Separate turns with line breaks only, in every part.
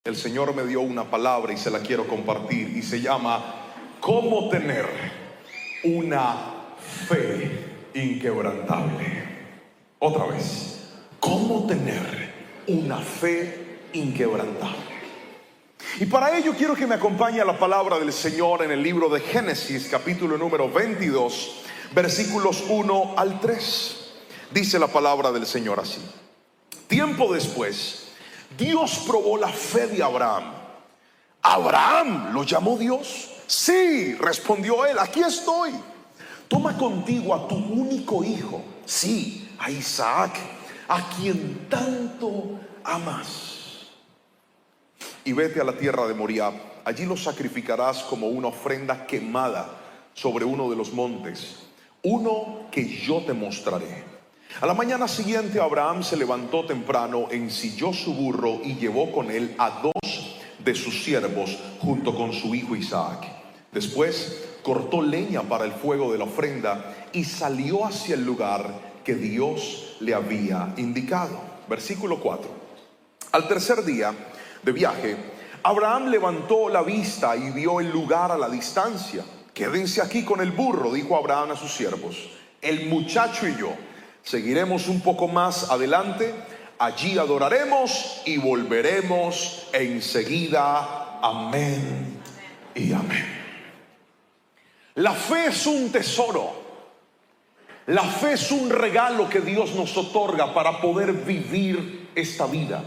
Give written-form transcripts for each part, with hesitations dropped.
el Señor me dio una palabra y se la quiero compartir, y se llama ¿cómo tener una fe inquebrantable? Otra vez, ¿cómo tener una fe inquebrantable? Y para ello quiero que me acompañe a la palabra del Señor en el libro de Génesis, capítulo número 22, versículos 1 al 3. Dice la palabra del Señor así: tiempo después, Dios probó la fe de Abraham. ¿Abraham lo llamó Dios? Sí, respondió él, aquí estoy. Toma contigo a tu único hijo, sí, a Isaac, a quien tanto amas, y vete a la tierra de Moriah. Allí lo sacrificarás como una ofrenda quemada sobre uno de los montes, uno que yo te mostraré. A la mañana siguiente Abraham se levantó temprano, ensilló su burro y llevó con él a dos de sus siervos junto con su hijo Isaac. Después cortó leña para el fuego de la ofrenda y salió hacia el lugar que Dios le había indicado. Versículo 4. Al tercer día de viaje, Abraham levantó la vista y vio el lugar a la distancia. Quédense aquí con el burro, dijo Abraham a sus siervos. El muchacho y yo seguiremos un poco más adelante, allí adoraremos y volveremos enseguida. Amén y amén. La fe es un tesoro. La fe es un regalo que Dios nos otorga para poder vivir esta vida.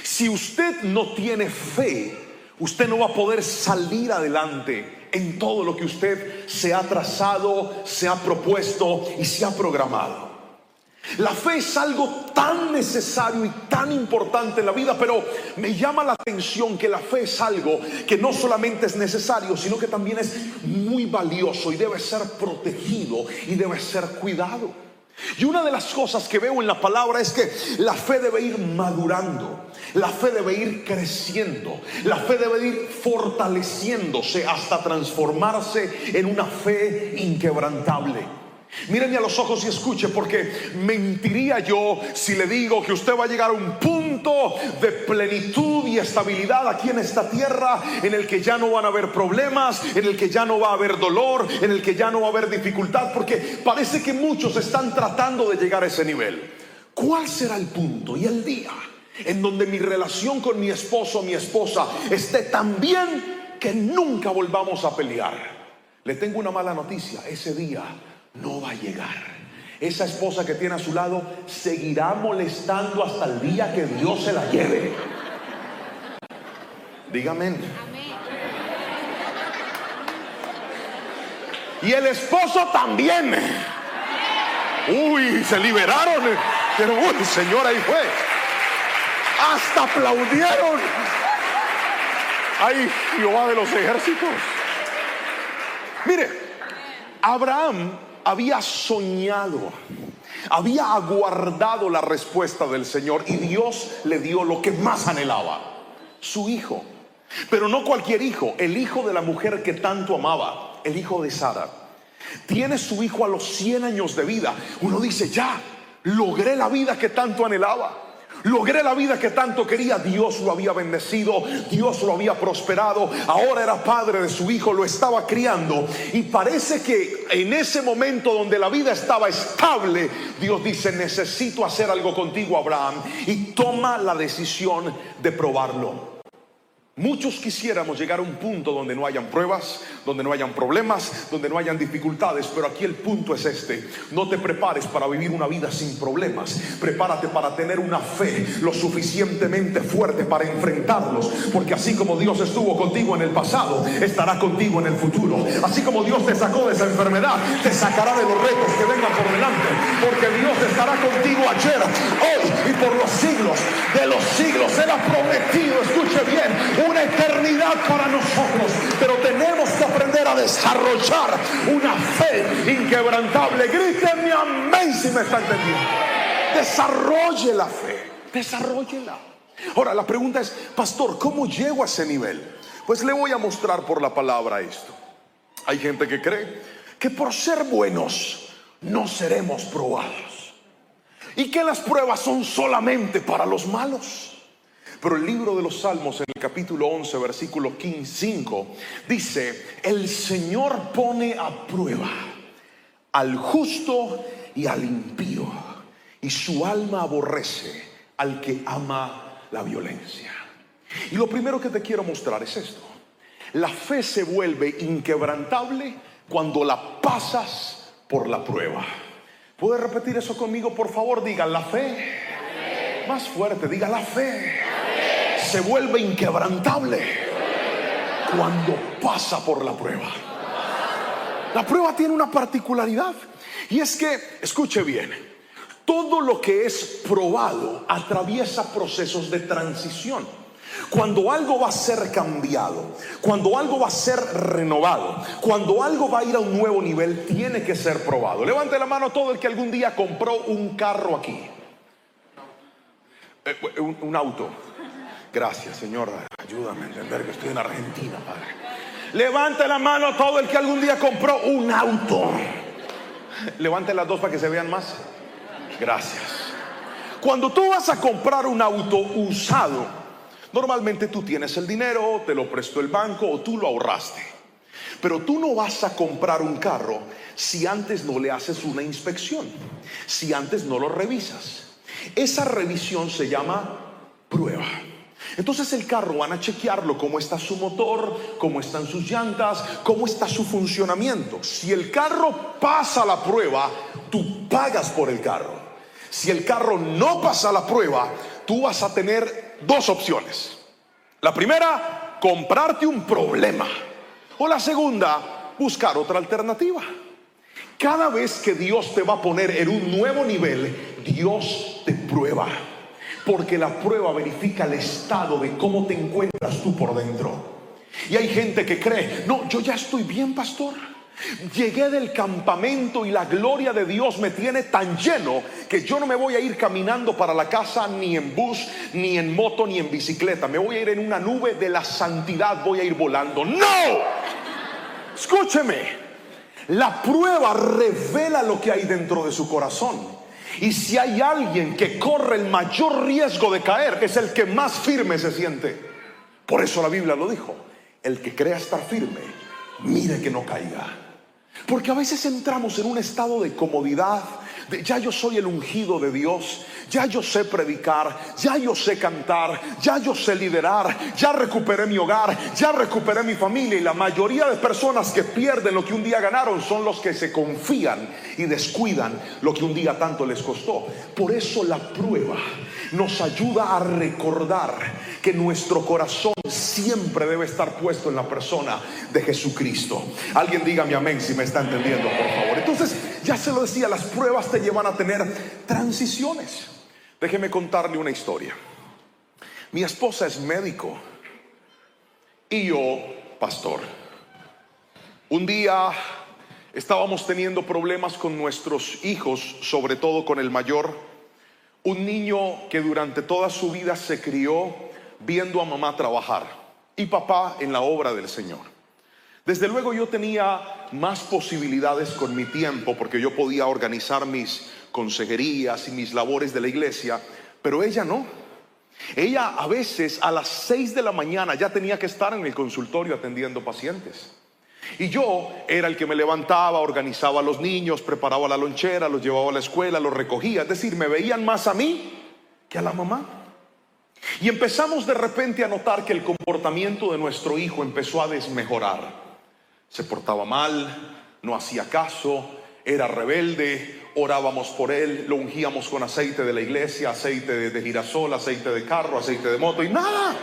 Si usted no tiene fe, usted no va a poder salir adelante en todo lo que usted se ha trazado, se ha propuesto y se ha programado. La fe es algo tan necesario y tan importante en la vida, pero me llama la atención que la fe es algo que no solamente es necesario, sino que también es muy valioso y debe ser protegido y debe ser cuidado. Y una de las cosas que veo en la palabra es que la fe debe ir madurando, la fe debe ir creciendo, la fe debe ir fortaleciéndose hasta transformarse en una fe inquebrantable. Míreme a los ojos y escuche, porque mentiría yo si le digo que usted va a llegar a un punto de plenitud y estabilidad aquí en esta tierra, en el que ya no van a haber problemas, en el que ya no va a haber dolor, en el que ya no va a haber dificultad, porque parece que muchos están tratando de llegar a ese nivel. ¿Cuál será el punto y el día en donde mi relación con mi esposo o mi esposa esté tan bien que nunca volvamos a pelear? Le tengo una mala noticia: ese día no va a llegar. Esa esposa que tiene a su lado seguirá molestando hasta el día que Dios se la lleve. Dígame. Amén. Y el esposo también. Uy, se liberaron. Pero uy, Señor, ahí fue. Hasta aplaudieron. Ay, Jehová de los ejércitos. Mire, Abraham había soñado, había aguardado la respuesta del Señor, y Dios le dio lo que más anhelaba: su hijo. Pero no cualquier hijo, el hijo de la mujer que tanto amaba, el hijo de Sara. Tiene su hijo a los 100 años de vida. Uno dice: ya logré la vida que tanto anhelaba, logré la vida que tanto quería. Dios lo había bendecido, Dios lo había prosperado. Ahora era padre de su hijo, lo estaba criando. Y parece que en ese momento donde la vida estaba estable, Dios dice: necesito hacer algo contigo, Abraham. Y toma la decisión de probarlo. Muchos quisiéramos llegar a un punto donde no hayan pruebas, donde no hayan problemas, donde no hayan dificultades, pero aquí el punto es este: no te prepares para vivir una vida sin problemas, prepárate para tener una fe lo suficientemente fuerte para enfrentarlos, porque así como Dios estuvo contigo en el pasado, estará contigo en el futuro. Así como Dios te sacó de esa enfermedad, te sacará de los retos que vengan por delante, porque Dios estará contigo ayer, hoy y por los siglos de los siglos. Él ha prometido, escuche bien, una eternidad para nosotros, pero tenemos que aprender a desarrollar una fe inquebrantable. Grítenme amén si me está entendiendo. Desarrolle la fe, desarróllela. Ahora la pregunta es: pastor, ¿cómo llego a ese nivel? Pues le voy a mostrar por la palabra esto. Hay gente que cree que por ser buenos no seremos probados, y que las pruebas son solamente para los malos. Pero el libro de los Salmos, en el capítulo 11, versículo 5, dice: el Señor pone a prueba al justo y al impío, y su alma aborrece al que ama la violencia. Y lo primero que te quiero mostrar es esto: la fe se vuelve inquebrantable cuando la pasas por la prueba. ¿Puedes repetir eso conmigo, por favor? Diga: la fe. Más fuerte, diga: la fe se vuelve inquebrantable cuando pasa por la prueba. La prueba tiene una particularidad, y es que, escuche bien, todo lo que es probado atraviesa procesos de transición. Cuando algo va a ser cambiado, cuando algo va a ser renovado, cuando algo va a ir a un nuevo nivel, tiene que ser probado. Levante la mano todo el que algún día compró un carro aquí. Un auto. Gracias, Señor, ayúdame a entender que estoy en Argentina, Padre. Levante la mano todo el que algún día compró un auto. Levante las dos para que se vean más. Gracias. Cuando tú vas a comprar un auto usado, normalmente tú tienes el dinero, te lo prestó el banco o tú lo ahorraste. Pero tú no vas a comprar un carro si antes no le haces una inspección, si antes no lo revisas. Esa revisión se llama prueba. Entonces el carro van a chequearlo: cómo está su motor, cómo están sus llantas, cómo está su funcionamiento. Si el carro pasa la prueba, tú pagas por el carro. Si el carro no pasa la prueba, tú vas a tener dos opciones. La primera, comprarte un problema, o la segunda, buscar otra alternativa. Cada vez que Dios te va a poner en un nuevo nivel, Dios te prueba, porque la prueba verifica el estado de cómo te encuentras tú por dentro. Y hay gente que cree: no, yo ya estoy bien, pastor. Llegué del campamento y la gloria de Dios me tiene tan lleno que yo no me voy a ir caminando para la casa ni en bus, ni en moto, ni en bicicleta. Me voy a ir en una nube de la santidad, voy a ir volando. ¡No! Escúcheme. La prueba revela lo que hay dentro de su corazón. Y si hay alguien que corre el mayor riesgo de caer, es el que más firme se siente. Por eso la Biblia lo dijo: el que crea estar firme, mire que no caiga. Porque a veces entramos en un estado de comodidad, de ya yo soy el ungido de Dios, ya yo sé predicar, ya yo sé cantar, ya yo sé liderar, ya recuperé mi hogar, ya recuperé mi familia. Y la mayoría de personas que pierden lo que un día ganaron son los que se confían y descuidan lo que un día tanto les costó. Por eso la prueba nos ayuda a recordar que nuestro corazón siempre debe estar puesto en la persona de Jesucristo. Alguien dígame amén si me está entendiendo, por favor. Entonces, ya se lo decía, las pruebas te llevan a tener transiciones. Déjeme contarle una historia. Mi esposa es médico y yo pastor. Un día estábamos teniendo problemas con nuestros hijos, sobre todo con el mayor, un niño que durante toda su vida se crió viendo a mamá trabajar y papá en la obra del Señor. Desde luego yo tenía más posibilidades con mi tiempo, porque yo podía organizar mis consejerías y mis labores de la iglesia, pero ella no. Ella a veces a las 6 de la mañana ya tenía que estar en el consultorio atendiendo pacientes. Y yo era el que me levantaba, organizaba a los niños, preparaba la lonchera, los llevaba a la escuela, los recogía. Es decir, me veían más a mí que a la mamá. Y empezamos de repente a notar que el comportamiento de nuestro hijo empezó a desmejorar. Se portaba mal, no hacía caso, era rebelde. Orábamos por él, lo ungíamos con aceite de la iglesia, aceite de girasol, aceite de carro, aceite de moto, y nada,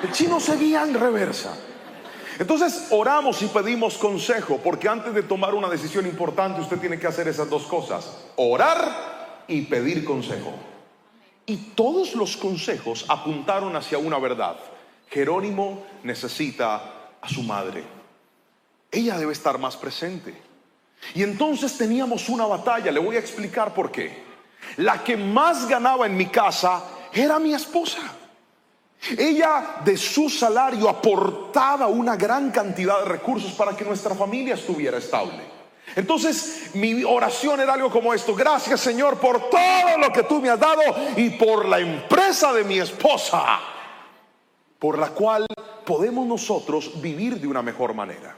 el chino seguía en reversa. Entonces oramos y pedimos consejo, porque antes de tomar una decisión importante usted tiene que hacer esas dos cosas: orar y pedir consejo. Y todos los consejos apuntaron hacia una verdad: Jerónimo necesita a su madre, ella debe estar más presente. Y entonces teníamos una batalla. Le voy a explicar por qué. La que más ganaba en mi casa era mi esposa. Ella de su salario aportaba una gran cantidad de recursos para que nuestra familia estuviera estable. Entonces mi oración era algo como esto: gracias, Señor, por todo lo que tú me has dado y por la empresa de mi esposa. por la cual podemos nosotros vivir de una mejor manera.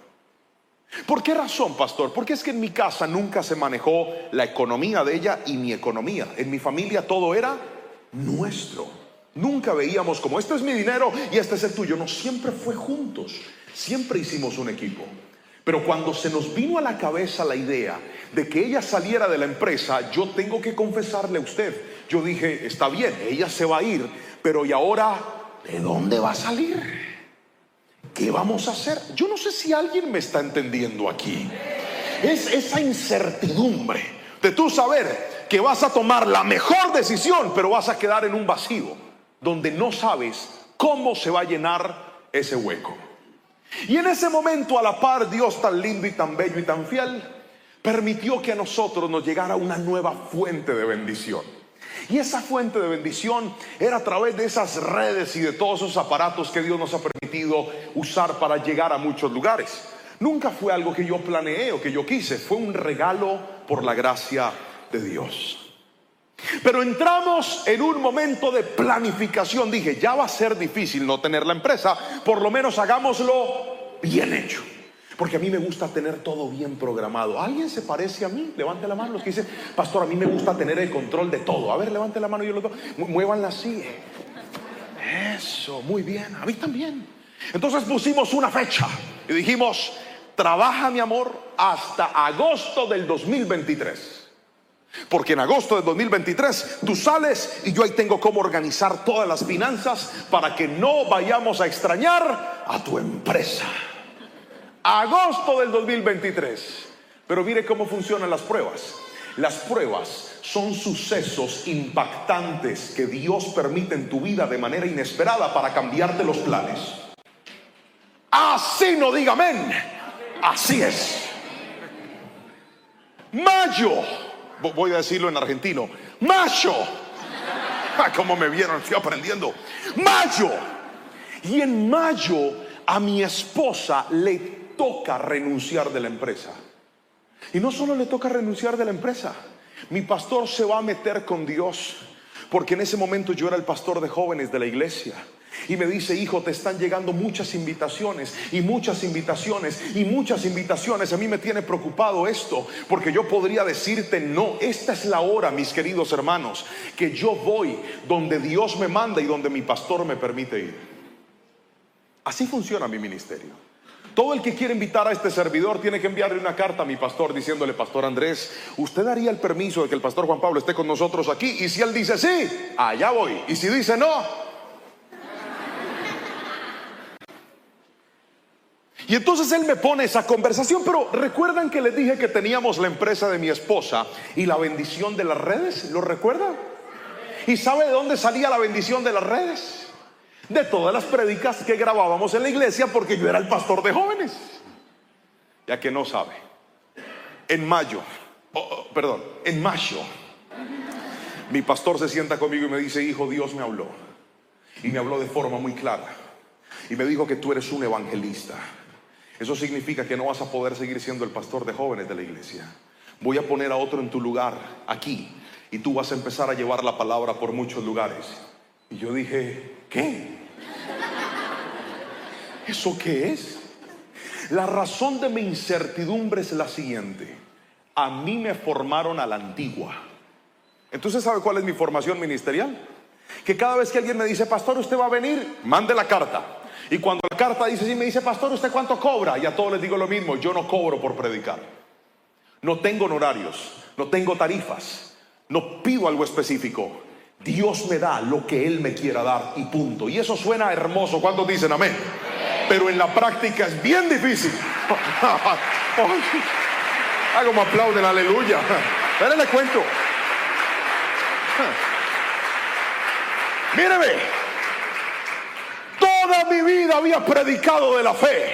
¿Por qué razón, pastor? Porque es que en mi casa nunca se manejó la economía de ella y mi economía. En mi familia todo era nuestro. Nunca veíamos como este es mi dinero y este es el tuyo. No, siempre fue juntos. Siempre hicimos un equipo. Pero cuando se nos vino a la cabeza la idea de que ella saliera de la empresa, yo tengo que confesarle a usted, yo dije, está bien, ella se va a ir, pero ¿y ahora de dónde va a salir? ¿Qué vamos a hacer? Yo no sé si alguien me está entendiendo aquí. Es esa incertidumbre de tú saber que vas a tomar la mejor decisión, pero vas a quedar en un vacío donde no sabes cómo se va a llenar ese hueco. Y en ese momento, a la par, Dios tan lindo y tan bello y tan fiel permitió que a nosotros nos llegara una nueva fuente de bendición. Y esa fuente de bendición era a través de esas redes y de todos esos aparatos que Dios nos ha permitido usar para llegar a muchos lugares. Nunca fue algo que yo planeé o que yo quise, fue un regalo por la gracia de Dios. Pero entramos en un momento de planificación. Dije, ya va a ser difícil no tener la empresa, por lo menos hagámoslo bien hecho. Porque a mí me gusta tener todo bien programado. ¿Alguien se parece a mí? Levante la mano los que dicen, pastor, a mí me gusta tener el control de todo. A ver, levante la mano y yo lo veo. Muévanla así. Eso, muy bien, a mí también. Entonces pusimos una fecha y dijimos, trabaja mi amor hasta agosto del 2023. Porque en agosto del 2023 tú sales y yo ahí tengo cómo organizar todas las finanzas para que no vayamos a extrañar a tu empresa. Agosto del 2023. Pero mire cómo funcionan las pruebas. Las pruebas son sucesos impactantes que Dios permite en tu vida de manera inesperada para cambiarte los planes. Así no diga amén. Así es. Mayo. Voy a decirlo en argentino. Mayo. Como me vieron, estoy aprendiendo. Mayo. Y en mayo a mi esposa le toca renunciar de la empresa. Y no solo le toca renunciar de la empresa, mi pastor se va a meter con Dios, porque en ese momento yo era el pastor de jóvenes de la iglesia. Y me dice, hijo, te están llegando muchas invitaciones y muchas invitaciones y muchas invitaciones. A mí me tiene preocupado esto, porque yo podría decirte no. Esta es la hora, mis queridos hermanos, que yo voy donde Dios me manda y donde mi pastor me permite ir. Así funciona mi ministerio. Todo el que quiere invitar a este servidor tiene que enviarle una carta a mi pastor diciéndole, pastor Andrés, ¿usted daría el permiso de que el pastor Juan Pablo esté con nosotros aquí? Y si él dice sí, allá voy. Y si dice no. Y entonces él me pone esa conversación. Pero ¿recuerdan que les dije que teníamos la empresa de mi esposa y la bendición de las redes? ¿Lo recuerdan? ¿Y sabe de dónde salía la bendición de las redes? De todas las prédicas que grabábamos en la iglesia, porque yo era el pastor de jóvenes. Ya que no sabe, en mayo, mi pastor se sienta conmigo y me dice, hijo, Dios me habló. Y me habló de forma muy clara. Y me dijo que tú eres un evangelista. Eso significa que no vas a poder seguir siendo el pastor de jóvenes de la iglesia. Voy a poner a otro en tu lugar aquí, y tú vas a empezar a llevar la palabra por muchos lugares. Y yo dije, ¿qué? ¿Eso qué es? La razón de mi incertidumbre es la siguiente. A mí me formaron a la antigua. Entonces, ¿sabe cuál es mi formación ministerial? Que cada vez que alguien me dice, pastor, ¿usted va a venir? Mande la carta. Y cuando la carta dice sí, me dice, pastor, ¿usted cuánto cobra? Y a todos les digo lo mismo, yo no cobro por predicar. No tengo honorarios, no tengo tarifas, no pido algo específico. Dios me da lo que Él me quiera dar y punto. Y eso suena hermoso. ¿Cuántos dicen amén? Pero en la práctica es bien difícil. Como aplauden, aleluya. Pero le cuento. Míreme. Toda mi vida había predicado de la fe.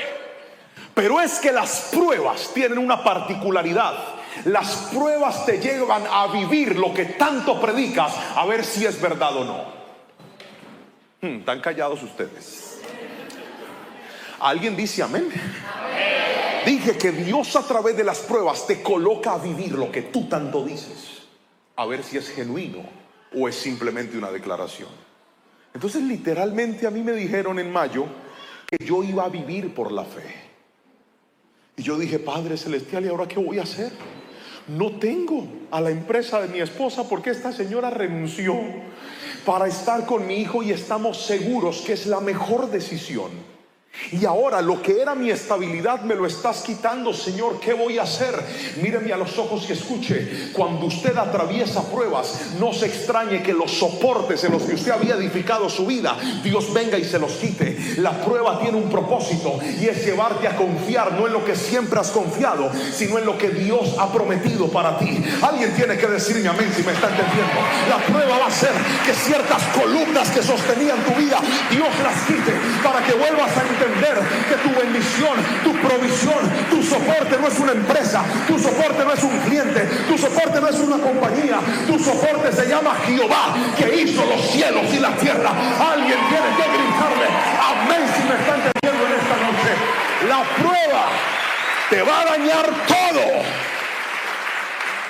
Pero es que las pruebas tienen una particularidad. Las pruebas te llevan a vivir lo que tanto predicas, a ver si es verdad o no. Están callados ustedes. ¿Alguien dice amén? Amén. Dije que Dios a través de las pruebas te coloca a vivir lo que tú tanto dices, a ver si es genuino o es simplemente una declaración. Entonces literalmente a mí me dijeron en mayo que yo iba a vivir por la fe. Y yo dije, Padre Celestial, ¿y ahora qué voy a hacer? No tengo a la empresa de mi esposa porque esta señora renunció para estar con mi hijo y estamos seguros que es la mejor decisión. Y ahora lo que era mi estabilidad me lo estás quitando, Señor, ¿qué voy a hacer? Míreme a los ojos y escuche. Cuando usted atraviesa pruebas, no se extrañe que los soportes en los que usted había edificado su vida, Dios venga y se los quite. La prueba tiene un propósito y es llevarte a confiar, no en lo que siempre has confiado, sino en lo que Dios ha prometido para ti. Alguien tiene que decirme amén si me está entendiendo. La prueba va a ser que ciertas columnas que sostenían tu vida, Dios las quite para que vuelvas a entender que tu bendición, tu provisión, tu soporte no es una empresa, tu soporte no es un cliente, tu soporte no es una compañía, tu soporte se llama Jehová, que hizo los cielos y la tierra. Alguien tiene que gritarle amén si me está entendiendo en esta noche. La prueba te va a dañar todo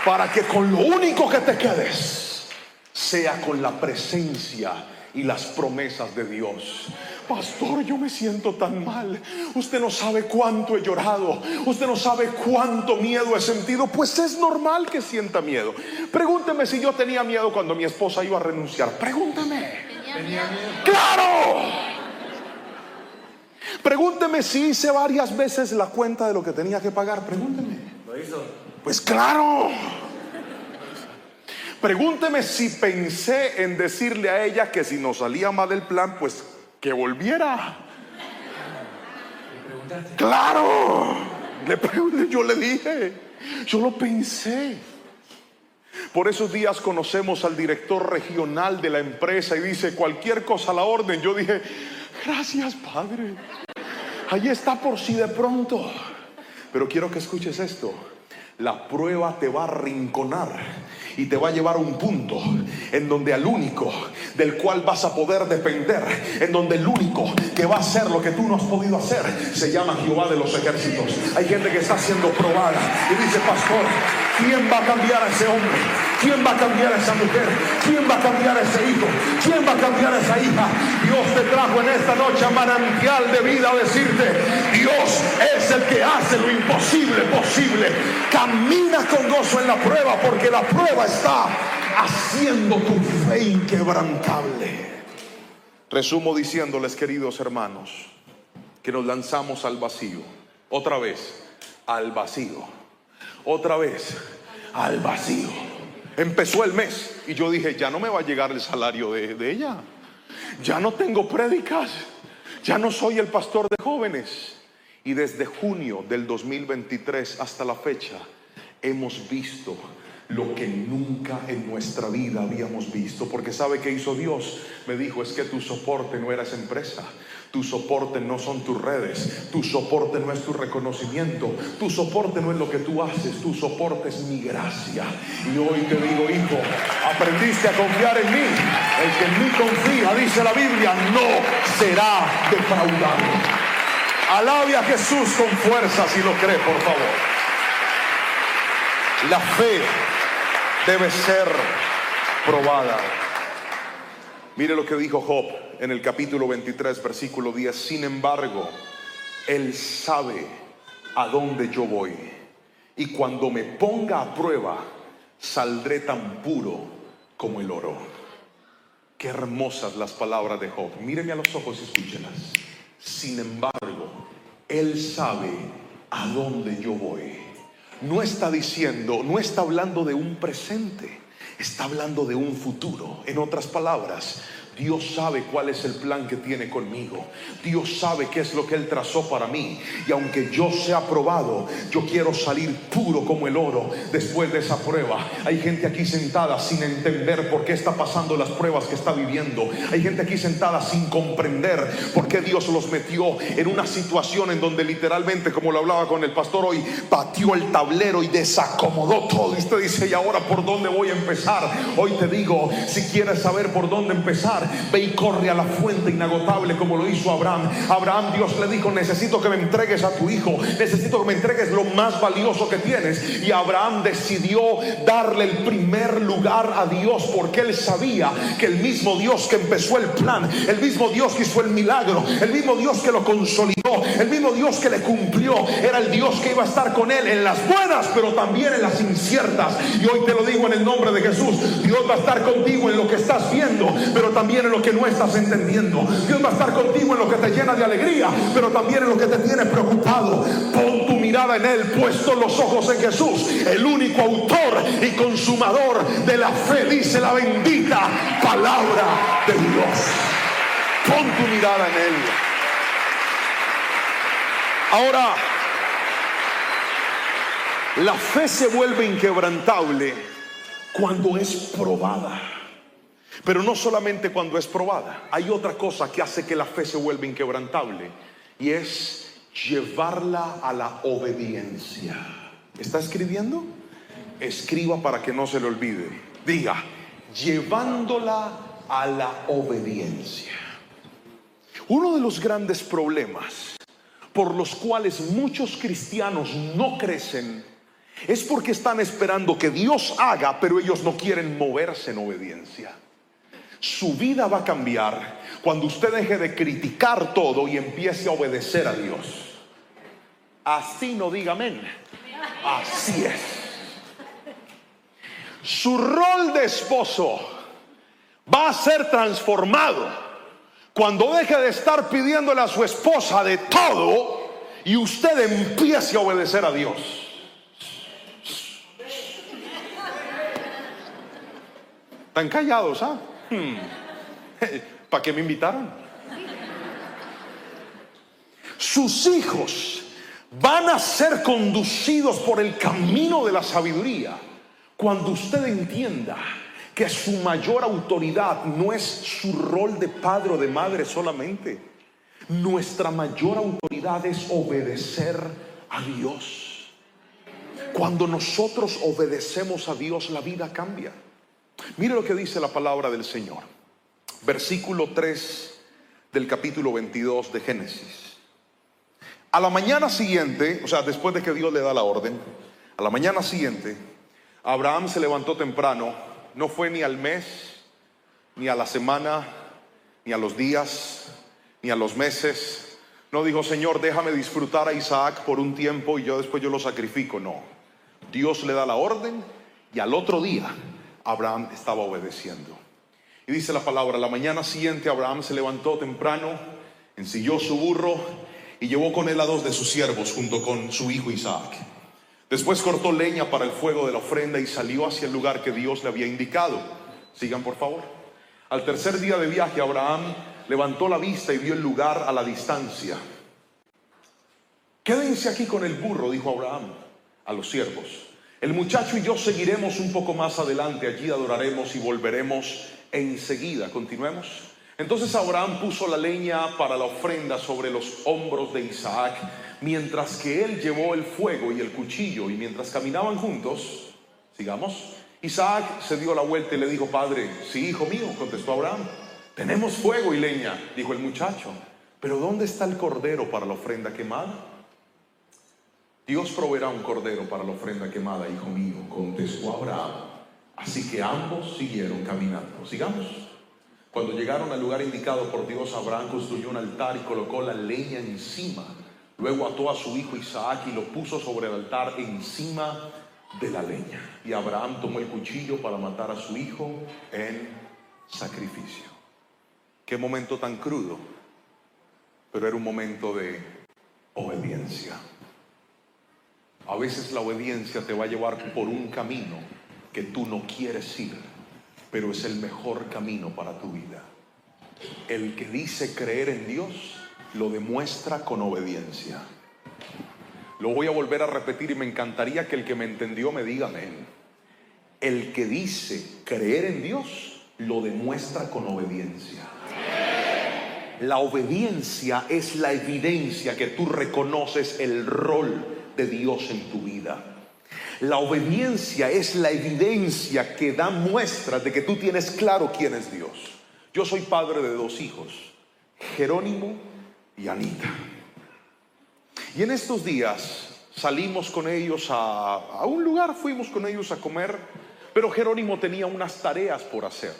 para que con lo único que te quedes sea con la presencia y las promesas de Dios. Pastor, yo me siento tan mal. Usted no sabe cuánto he llorado. Usted no sabe cuánto miedo he sentido. Pues es normal que sienta miedo. Pregúnteme si yo tenía miedo cuando mi esposa iba a renunciar. Pregúnteme. ¿Tenía miedo? ¡Claro! Pregúnteme si hice varias veces la cuenta de lo que tenía que pagar. Pregúnteme. ¿Lo hizo? Pues claro. Pregúnteme si pensé en decirle a ella que si nos salía mal del plan, pues que volviera. Claro, le pregunté, yo le dije, yo lo pensé. Por esos días conocemos al director regional de la empresa y dice, cualquier cosa a la orden. Yo dije, gracias, Padre. Ahí está por si de pronto. Pero quiero que escuches esto. La prueba te va a arrinconar y te va a llevar a un punto en donde al único del cual vas a poder depender, en donde el único que va a hacer lo que tú no has podido hacer, se llama Jehová de los ejércitos. Hay gente que está siendo probada y dice, pastor, ¿quién va a cambiar a ese hombre? ¿Quién va a cambiar a esa mujer? ¿Quién va a cambiar a ese hijo? ¿Quién va a cambiar a esa hija? Dios te trajo en esta noche a manantial de vida a decirte, Dios es el que hace lo imposible posible. Camina con gozo en la prueba, porque la prueba está haciendo tu fe inquebrantable. Resumo diciéndoles, queridos hermanos, que nos lanzamos al vacío. Otra vez, al vacío. Otra vez, al vacío. Empezó el mes y yo dije, ya no me va a llegar el salario de ella. Ya no tengo prédicas. Ya no soy el pastor de jóvenes. Y desde junio del 2023 hasta la fecha hemos visto lo que nunca en nuestra vida habíamos visto. Porque ¿sabe qué hizo Dios? Me dijo, es que tu soporte no era esa empresa. Tu soporte no son tus redes. Tu soporte no es tu reconocimiento. Tu soporte no es lo que tú haces. Tu soporte es mi gracia. Y hoy te digo, hijo, aprendiste a confiar en mí. El que en mí confía, dice la Biblia, no será defraudado. Alabe a Jesús con fuerza si lo cree, por favor. La fe debe ser probada. Mire lo que dijo Job en el capítulo 23, versículo 10. Sin embargo, Él sabe a dónde yo voy, y cuando me ponga a prueba, saldré tan puro como el oro. Qué hermosas las palabras de Job. Míreme a los ojos y escúchelas. Sin embargo, Él sabe a dónde yo voy. No está diciendo, no está hablando de un presente, está hablando de un futuro. En otras palabras, Dios sabe cuál es el plan que tiene conmigo. Dios sabe qué es lo que Él trazó para mí. Y aunque yo sea probado, yo quiero salir puro como el oro después de esa prueba. Hay gente aquí sentada sin entender por qué está pasando las pruebas que está viviendo. Hay gente aquí sentada sin comprender por qué Dios los metió en una situación en donde literalmente, como lo hablaba con el pastor hoy, pateó el tablero y desacomodó todo. Y usted dice, ¿y ahora por dónde voy a empezar? Hoy te digo, si quieres saber por dónde empezar, ve y corre a la fuente inagotable como lo hizo Abraham. Abraham, Dios le dijo: necesito que me entregues a tu hijo, necesito que me entregues lo más valioso que tienes. Y Abraham decidió darle el primer lugar a Dios, porque él sabía que el mismo Dios que empezó el plan, el mismo Dios que hizo el milagro, el mismo Dios que lo consolidó, el mismo Dios que le cumplió, era el Dios que iba a estar con él en las buenas, pero también en las inciertas. Y hoy te lo digo en el nombre de Jesús: Dios va a estar contigo en lo que estás viendo, pero también en lo que no estás entendiendo. Dios va a estar contigo en lo que te llena de alegría, pero también en lo que te tiene preocupado. Pon tu mirada en Él, puesto los ojos en Jesús, el único autor y consumador de la fe, dice la bendita palabra de Dios. Pon tu mirada en Él. Ahora, la fe se vuelve inquebrantable cuando es probada. Pero no solamente cuando es probada. Hay otra cosa que hace que la fe se vuelva inquebrantable, y es llevarla a la obediencia. ¿Está escribiendo? Escriba para que no se le olvide. Diga: llevándola a la obediencia. Uno de los grandes problemas por los cuales muchos cristianos no crecen es porque están esperando que Dios haga, pero ellos no quieren moverse en obediencia. Su vida va a cambiar cuando usted deje de criticar todo y empiece a obedecer a Dios. Así no diga amén. Así es. Su rol de esposo va a ser transformado cuando deje de estar pidiéndole a su esposa de todo y usted empiece a obedecer a Dios. ¿Están callados, ah? ¿Para qué me invitaron? Sus hijos van a ser conducidos por el camino de la sabiduría cuando usted entienda que su mayor autoridad no es su rol de padre o de madre solamente. Nuestra mayor autoridad es obedecer a Dios. Cuando nosotros obedecemos a Dios, la vida cambia. Mire lo que dice la palabra del Señor. Versículo 3 del capítulo 22 de Génesis. A la mañana siguiente, o sea, después de que Dios le da la orden, a la mañana siguiente, Abraham se levantó temprano. No fue ni al mes, ni a la semana, ni a los días, ni a los meses. No dijo: Señor, déjame disfrutar a Isaac por un tiempo y después yo lo sacrifico. No. Dios le da la orden y al otro día Abraham estaba obedeciendo. Y dice la palabra: la mañana siguiente Abraham se levantó temprano, ensilló su burro y llevó con él a 2 de sus siervos junto con su hijo Isaac. Después cortó leña para el fuego de la ofrenda y salió hacia el lugar que Dios le había indicado. Sigan, por favor. Al tercer día de viaje, Abraham levantó la vista y vio el lugar a la distancia. Quédense aquí con el burro, dijo Abraham a los siervos. El muchacho y yo seguiremos un poco más adelante. Allí adoraremos y volveremos enseguida. Continuemos. Entonces Abraham puso la leña para la ofrenda sobre los hombros de Isaac, mientras que él llevó el fuego y el cuchillo. Y mientras caminaban juntos, sigamos, Isaac se dio la vuelta y le dijo: Padre. Sí, hijo mío, contestó Abraham. Tenemos fuego y leña, dijo el muchacho, pero ¿dónde está el cordero para la ofrenda quemada? Dios proveerá un cordero para la ofrenda quemada, hijo mío, contestó Abraham. Así que ambos siguieron caminando. Sigamos. Cuando llegaron al lugar indicado por Dios, Abraham construyó un altar y colocó la leña encima. Luego ató a su hijo Isaac y lo puso sobre el altar encima de la leña. Y Abraham tomó el cuchillo para matar a su hijo en sacrificio. Qué momento tan crudo, pero era un momento de obediencia. A veces la obediencia te va a llevar por un camino que tú no quieres ir, pero es el mejor camino para tu vida. El que dice creer en Dios lo demuestra con obediencia. Lo voy a volver a repetir y me encantaría que el que me entendió me diga amén. El que dice creer en Dios lo demuestra con obediencia. La obediencia es la evidencia que tú reconoces el rol de Dios en tu vida. La obediencia es la evidencia que da muestras de que tú tienes claro quién es Dios. Yo soy padre de 2 hijos, Jerónimo y Anita. Y en estos días salimos con ellos a un lugar, fuimos con ellos a comer, pero Jerónimo tenía unas tareas por hacer.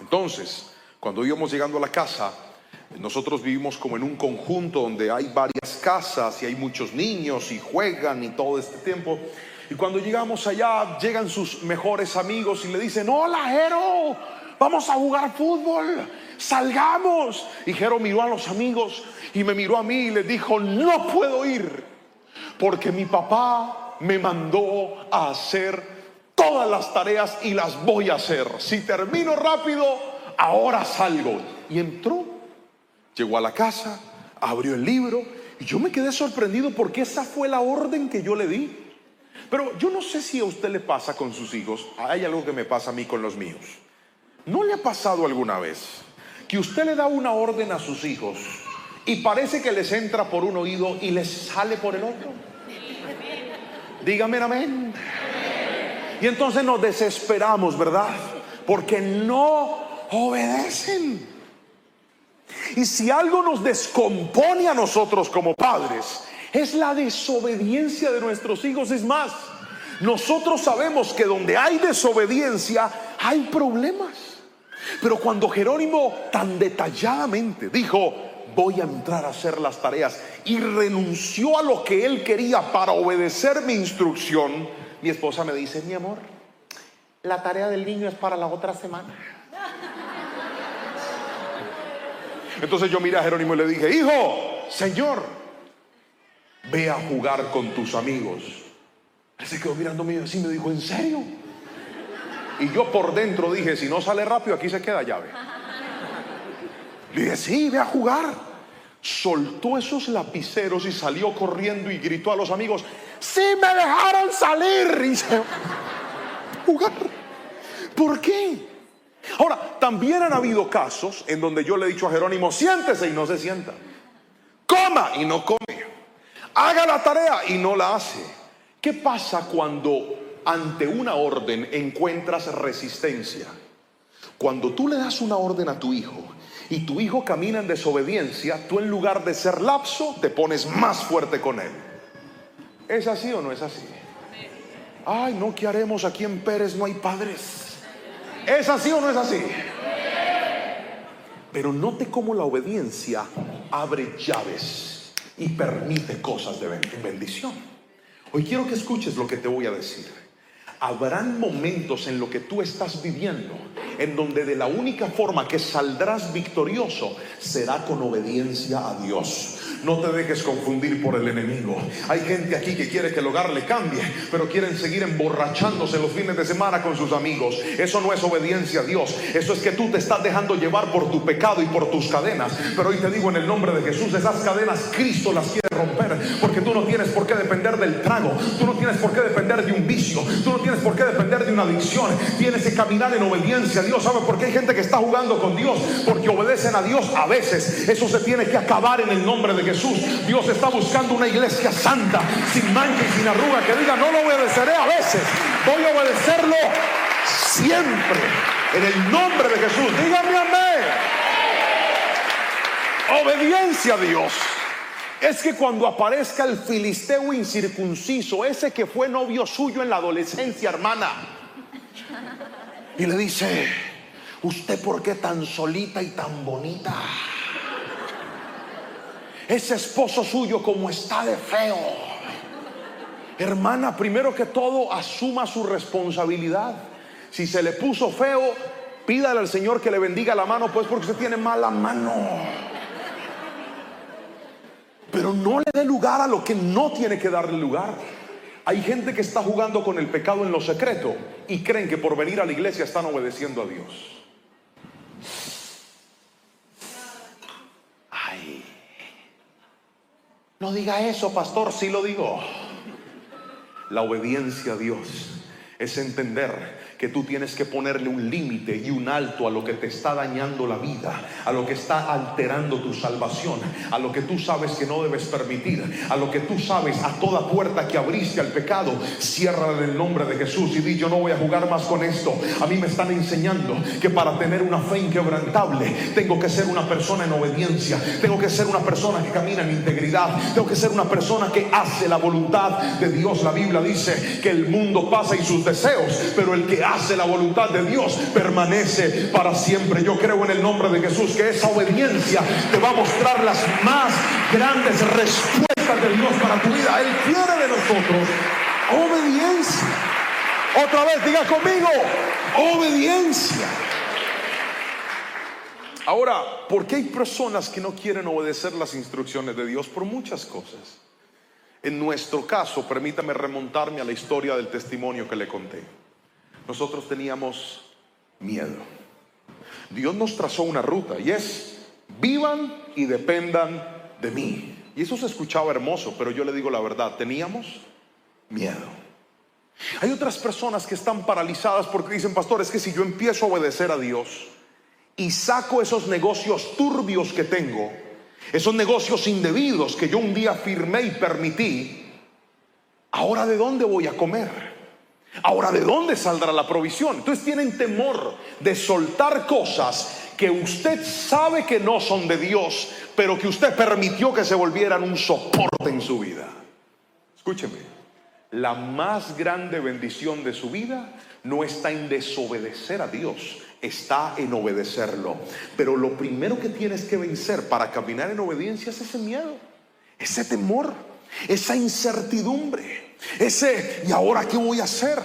Entonces, cuando íbamos llegando a la casa, nosotros vivimos como en un conjunto donde hay varias casas y hay muchos niños y juegan y todo este tiempo. Y cuando llegamos allá, llegan sus mejores amigos y le dicen: hola, Jero, vamos a jugar fútbol, salgamos. Y Jero miró a los amigos y me miró a mí y le dijo: no puedo ir, porque mi papá me mandó a hacer todas las tareas y las voy a hacer. Si termino rápido, ahora salgo. Y entró, llegó a la casa, abrió el libro y yo me quedé sorprendido porque esa fue la orden que yo le di. Pero yo no sé si a usted le pasa con sus hijos. Hay algo que me pasa a mí con los míos. ¿No le ha pasado alguna vez que usted le da una orden a sus hijos y parece que les entra por un oído y les sale por el otro? Dígame amén. Y entonces nos desesperamos, ¿verdad? Porque no obedecen. Y si algo nos descompone a nosotros como padres, es la desobediencia de nuestros hijos. Es más, nosotros sabemos que donde hay desobediencia hay problemas. Pero cuando Jerónimo tan detalladamente dijo: voy a entrar a hacer las tareas, y renunció a lo que él quería para obedecer mi instrucción, mi esposa me dice: mi amor, la tarea del niño es para la otra semana. Entonces yo miré a Jerónimo y le dije: hijo, señor, ve a jugar con tus amigos. Él se quedó mirándome y así me dijo: ¿en serio? Y yo por dentro dije: si no sale rápido, aquí se queda llave. Le dije: sí, ve a jugar. Soltó esos lapiceros y salió corriendo y gritó a los amigos: ¡sí me dejaron salir! Y se jugar. ¿Por qué? Ahora, también han habido casos en donde yo le he dicho a Jerónimo: siéntese, y no se sienta. Coma, y no come. Haga la tarea y no la hace. ¿Qué pasa cuando ante una orden encuentras resistencia? Cuando tú le das una orden a tu hijo y tu hijo camina en desobediencia, tú en lugar de ser lapso, te pones más fuerte con él. ¿Es así o no es así? Ay, no, ¿qué haremos? Aquí en Pérez no hay padres. ¿Es así o no es así? Pero note cómo la obediencia abre llaves y permite cosas de bendición. Hoy quiero que escuches lo que te voy a decir. Habrán momentos en lo que tú estás viviendo en donde de la única forma que saldrás victorioso será con obediencia a Dios. No te dejes confundir por el enemigo. Hay gente aquí que quiere que el hogar le cambie, pero quieren seguir emborrachándose los fines de semana con sus amigos. Eso no es obediencia a Dios. Eso es que tú te estás dejando llevar por tu pecado y por tus cadenas. Pero hoy te digo en el nombre de Jesús, esas cadenas Cristo las quiere romper, porque tú no tienes por qué depender del trago. Tú no tienes por qué depender de un vicio. Tú no tienes por qué depender de una adicción. Tienes que caminar en obediencia a Dios. ¿Sabe por qué hay gente que está jugando con Dios? Porque obedecen a Dios a veces. Eso se tiene que acabar en el nombre de Jesús. Dios está buscando una iglesia santa, sin mancha y sin arruga, que diga: no lo obedeceré a veces, voy a obedecerlo siempre, en el nombre de Jesús. Dígame amén. Obediencia a Dios es que cuando aparezca el filisteo incircunciso, ese que fue novio suyo en la adolescencia, hermana, y le dice: ¿usted por qué tan solita y tan bonita? Ese esposo suyo como está de feo. Hermana, primero que todo, asuma su responsabilidad. Si se le puso feo, pídale al Señor que le bendiga la mano, pues porque usted tiene mala mano. Pero no le dé lugar a lo que no tiene que darle lugar. Hay gente que está jugando con el pecado en lo secreto y creen que por venir a la iglesia están obedeciendo a Dios. Ay, no diga eso, pastor. Sí lo digo. La obediencia a Dios es entender que tú tienes que ponerle un límite y un alto a lo que te está dañando la vida, a lo que está alterando tu salvación, a lo que tú sabes que no debes permitir, a lo que tú sabes, a toda puerta que abriste al pecado, ciérrala en el nombre de Jesús y di: yo no voy a jugar más con esto. A mí me están enseñando que para tener una fe inquebrantable tengo que ser una persona en obediencia, tengo que ser una persona que camina en integridad, tengo que ser una persona que hace la voluntad de Dios. La Biblia dice que el mundo pasa y sus deseos, pero el que hace la voluntad de Dios permanece para siempre. Yo creo en el nombre de Jesús que esa obediencia te va a mostrar las más grandes respuestas de Dios para tu vida. Él quiere de nosotros obediencia. Otra vez, diga conmigo: obediencia. Ahora, ¿por qué hay personas que no quieren obedecer las instrucciones de Dios? Por muchas cosas. En nuestro caso, permítame remontarme a la historia del testimonio que le conté. Nosotros teníamos miedo. Dios nos trazó una ruta y es: vivan y dependan de mí. Y eso se escuchaba hermoso, pero yo le digo la verdad, teníamos miedo. Hay otras personas que están paralizadas porque dicen: pastor, es que si yo empiezo a obedecer a Dios y saco esos negocios turbios que tengo, esos negocios indebidos que yo un día firmé y permití, ¿ahora de dónde voy a comer? ¿Ahora de dónde saldrá la provisión? Entonces tienen temor de soltar cosas que usted sabe que no son de Dios, pero que usted permitió que se volvieran un soporte en su vida. Escúcheme, la más grande bendición de su vida no está en desobedecer a Dios, está en obedecerlo. Pero lo primero que tienes que vencer para caminar en obediencia es ese miedo, ese temor, esa incertidumbre, ese ¿y ahora qué voy a hacer?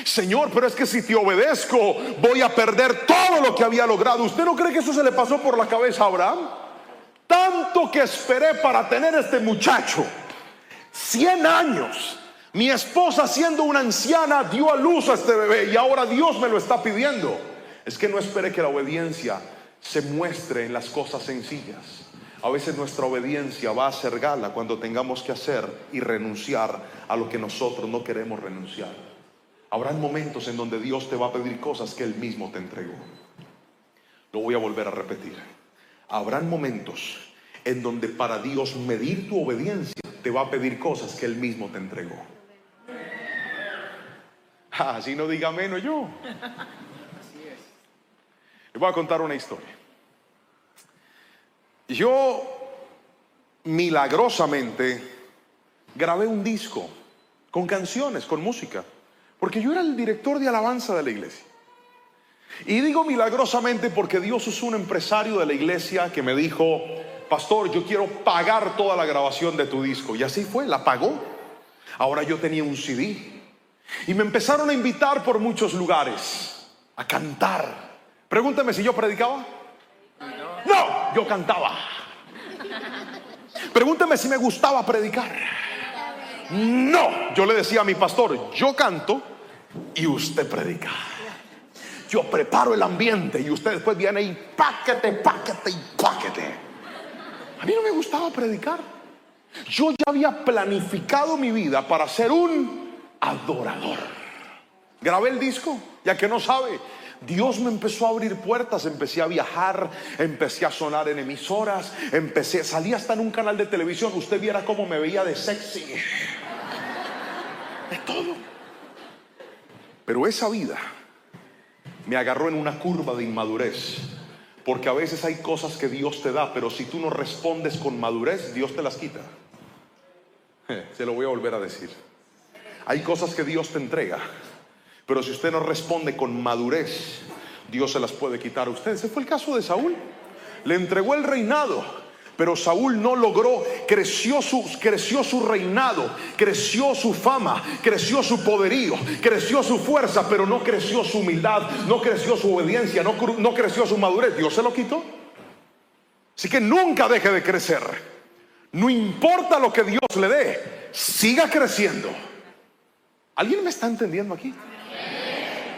Señor, pero es que si te obedezco voy a perder todo lo que había logrado. ¿Usted no cree que eso se le pasó por la cabeza a Abraham? Tanto que esperé para tener este muchacho, 100 años. Mi esposa, siendo una anciana, dio a luz a este bebé y ahora Dios me lo está pidiendo. Es que no espere que la obediencia se muestre en las cosas sencillas. A veces nuestra obediencia va a hacer gala cuando tengamos que hacer y renunciar a lo que nosotros no queremos renunciar. Habrán momentos en donde Dios te va a pedir cosas que Él mismo te entregó. Lo voy a volver a repetir. Habrán momentos en donde para Dios medir tu obediencia te va a pedir cosas que Él mismo te entregó. Así no diga menos yo. Les voy a contar una historia. Yo milagrosamente grabé un disco con canciones, con música, porque yo era el director de alabanza de la iglesia. Y digo milagrosamente porque Dios usó un empresario de la iglesia que me dijo: pastor, yo quiero pagar toda la grabación de tu disco. Y así fue, la pagó. Ahora yo tenía un CD y me empezaron a invitar por muchos lugares a cantar. Pregúntame si yo predicaba. No, yo cantaba. Pregúnteme si me gustaba predicar. No, yo le decía a mi pastor: yo canto y usted predica. Yo preparo el ambiente y usted después viene y páquete, páquete y páquete. A mí no me gustaba predicar. Yo ya había planificado mi vida para ser un adorador. Grabé el disco, ya que no sabe, Dios me empezó a abrir puertas. Empecé a viajar, empecé a sonar en emisoras, salí hasta en un canal de televisión. Usted viera cómo me veía de sexy, de todo. Pero esa vida me agarró en una curva de inmadurez, porque a veces hay cosas que Dios te da, pero si tú no respondes con madurez, Dios te las quita. Se lo voy a volver a decir. Hay cosas que Dios te entrega, pero si usted no responde con madurez, Dios se las puede quitar a usted. Ese fue el caso de Saúl. Le entregó el reinado, pero Saúl no logró. Creció su reinado, creció su fama, creció su poderío, creció su fuerza, pero no creció su humildad, no creció su obediencia, no creció su madurez. Dios se lo quitó. Así que nunca deje de crecer. No importa lo que Dios le dé, siga creciendo. ¿Alguien me está entendiendo aquí?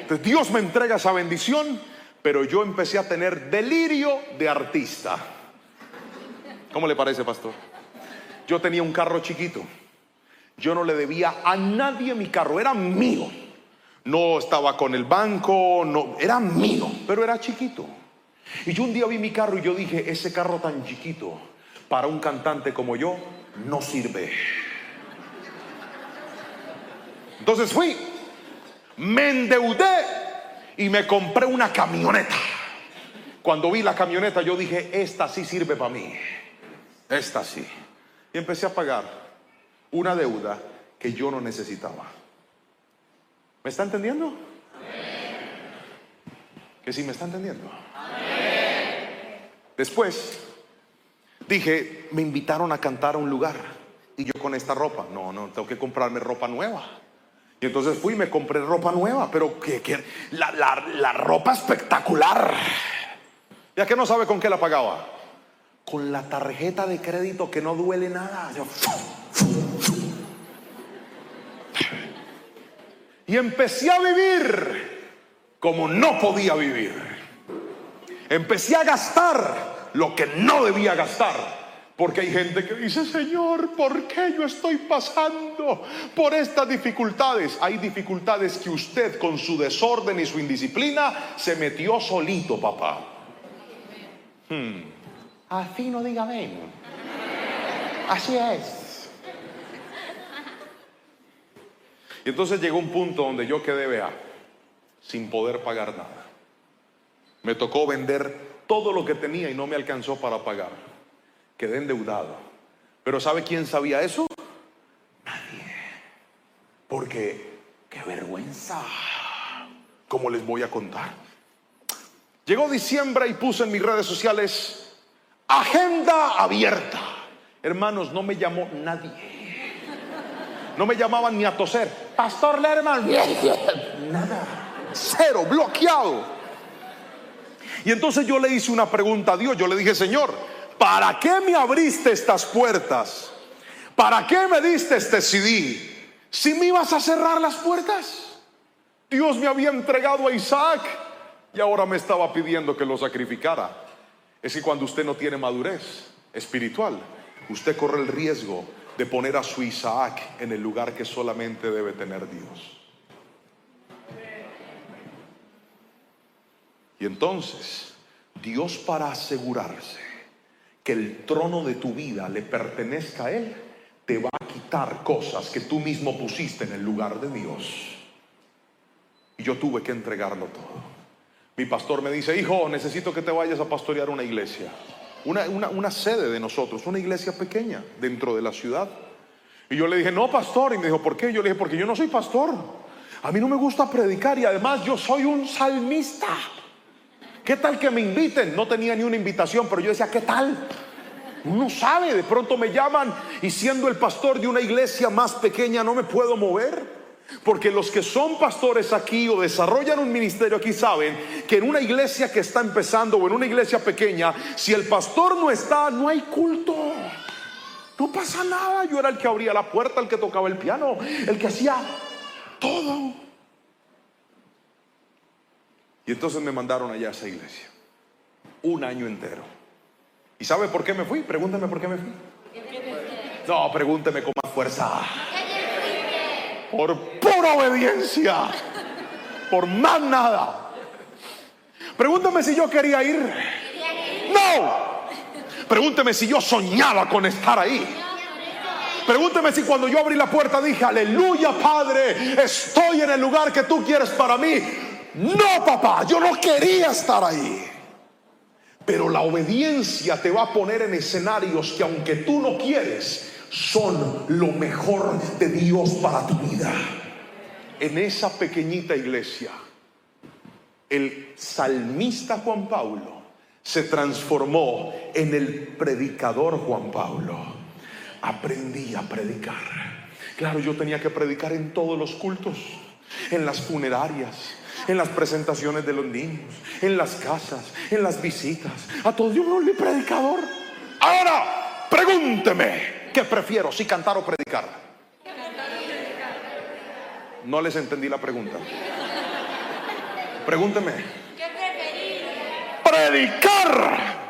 Entonces Dios me entrega esa bendición, pero yo empecé a tener delirio de artista. ¿Cómo le parece, pastor? Yo tenía un carro chiquito. Yo no le debía a nadie mi carro, era mío. No estaba con el banco, no, era mío, pero era chiquito. Y yo un día vi mi carro y yo dije, ese carro tan chiquito para un cantante como yo no sirve. Entonces fui, me endeudé y me compré una camioneta. Cuando vi la camioneta yo dije, esta sí sirve para mí, esta sí. Y empecé a pagar una deuda que yo no necesitaba. ¿Me está entendiendo? Amén. ¿Que sí me está entendiendo? Amén. Después dije, me invitaron a cantar a un lugar y yo con esta ropa, no, tengo que comprarme ropa nueva. Y entonces fui y me compré ropa nueva, pero la ropa espectacular. ¿Ya que no sabe con qué la pagaba? Con la tarjeta de crédito que no duele nada. Yo, y empecé a vivir como no podía vivir. Empecé a gastar lo que no debía gastar. Porque hay gente que dice, Señor, ¿por qué yo estoy pasando por estas dificultades? Hay dificultades que usted con su desorden y su indisciplina se metió solito, papá. Así no diga amén. Así es. Y entonces llegó un punto donde yo quedé, vea, sin poder pagar nada. Me tocó vender todo lo que tenía y no me alcanzó para pagar. Quedé endeudado. Pero ¿sabe quién sabía eso? Nadie. Porque qué vergüenza. ¿Cómo les voy a contar? Llegó diciembre y puse en mis redes sociales agenda abierta. Hermanos, no me llamó nadie. No me llamaban ni a toser. Pastor Lerman. Nada. Cero, bloqueado. Y entonces yo le hice una pregunta a Dios. Yo le dije, Señor, ¿para qué me abriste estas puertas? ¿Para qué me diste este CD? ¿Si me ibas a cerrar las puertas? Dios me había entregado a Isaac y ahora me estaba pidiendo que lo sacrificara. Es que cuando usted no tiene madurez espiritual, usted corre el riesgo de poner a su Isaac en el lugar que solamente debe tener Dios. Y entonces, Dios, para asegurarse que el trono de tu vida le pertenezca a Él, te va a quitar cosas que tú mismo pusiste en el lugar de Dios. Y yo tuve que entregarlo todo. Mi pastor me dice, hijo, necesito que te vayas a pastorear una iglesia, una sede de nosotros, una iglesia pequeña dentro de la ciudad. Y yo le dije, no, pastor. Y me dijo, ¿por qué? Yo le dije, porque yo no soy pastor. A mí no me gusta predicar y además yo soy un salmista. ¿Qué tal que me inviten? No tenía ni una invitación, pero yo decía, ¿qué tal? Uno sabe, de pronto me llaman y siendo el pastor de una iglesia más pequeña no me puedo mover. Porque los que son pastores aquí o desarrollan un ministerio aquí saben que en una iglesia que está empezando o en una iglesia pequeña, si el pastor no está, no hay culto. No pasa nada. Yo era el que abría la puerta, el que tocaba el piano, el que hacía todo. Y entonces me mandaron allá a esa iglesia un año entero. ¿Y sabe por qué me fui? Pregúntame por qué me fui. No, pregúnteme con más fuerza. Por pura obediencia. Por más nada. Pregúntame si yo quería ir. No. Pregúnteme si yo soñaba con estar ahí. Pregúnteme si cuando yo abrí la puerta dije, aleluya, Padre, estoy en el lugar que tú quieres para mí. No, papá, yo no quería estar ahí. Pero la obediencia te va a poner en escenarios que aunque tú no quieres, son lo mejor de Dios para tu vida. En esa pequeñita iglesia, el salmista Juan Pablo se transformó en el predicador Juan Pablo. Aprendí a predicar. Claro, yo tenía que predicar en todos los cultos, en las funerarias, en las presentaciones de los niños, en las casas, en las visitas. A todos yo me volví predicador. Ahora, pregúnteme, ¿qué prefiero, si cantar o predicar? No les entendí la pregunta. Pregúnteme.
¿Qué preferís?
Predicar.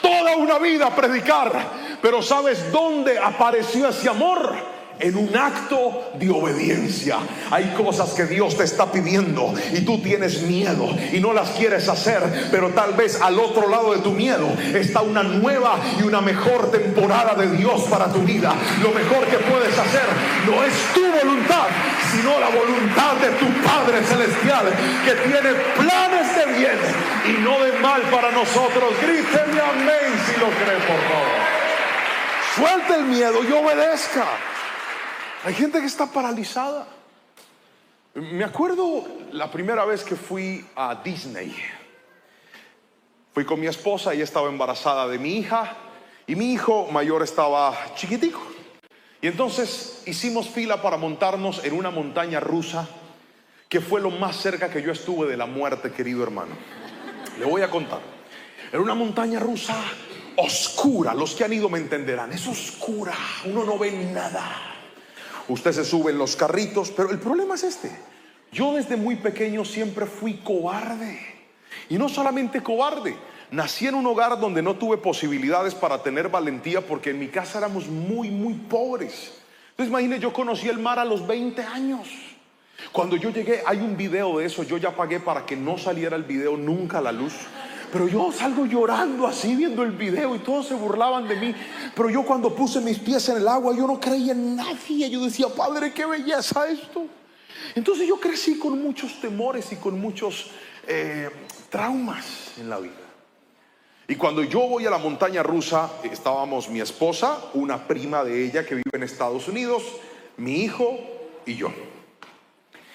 Toda una vida predicar. Pero ¿sabes dónde apareció ese amor? en un acto de obediencia. Hay cosas que Dios te está pidiendo y tú tienes miedo y no las quieres hacer, pero tal vez al otro lado de tu miedo está una nueva y una mejor temporada de Dios para tu vida. Lo mejor que puedes hacer no es tu voluntad, sino la voluntad de tu Padre Celestial, que tiene planes de bien y no de mal para nosotros. Gríteme amén si lo cree, por favor. Suelte el miedo y obedezca. Hay gente que está paralizada. Me acuerdo la primera vez que fui a Disney. Fui con mi esposa, ella estaba embarazada de mi hija y mi hijo mayor estaba chiquitico. Y entonces hicimos fila para montarnos en una montaña rusa, que fue lo más cerca que yo estuve de la muerte, querido hermano. Le voy a contar. Era una montaña rusa oscura. Los que han ido me entenderán. Es oscura, uno no ve nada. Usted se sube en los carritos, pero el problema es este. Yo desde muy pequeño siempre fui cobarde. Y no solamente cobarde, nací en un hogar donde no tuve posibilidades para tener valentía, porque en mi casa éramos muy pobres. Entonces imagine, yo conocí el mar a los 20 años. Cuando yo llegué, hay un video de eso. Yo ya pagué para que no saliera el video nunca a la luz, pero yo salgo llorando así viendo el video y todos se burlaban de mí. Pero yo cuando puse mis pies en el agua, yo no creía en nadie. Yo decía, Padre, qué belleza esto. Entonces yo crecí con muchos temores y con muchos traumas en la vida. Y cuando yo voy a la montaña rusa, estábamos mi esposa, una prima de ella que vive en Estados Unidos, mi hijo y yo.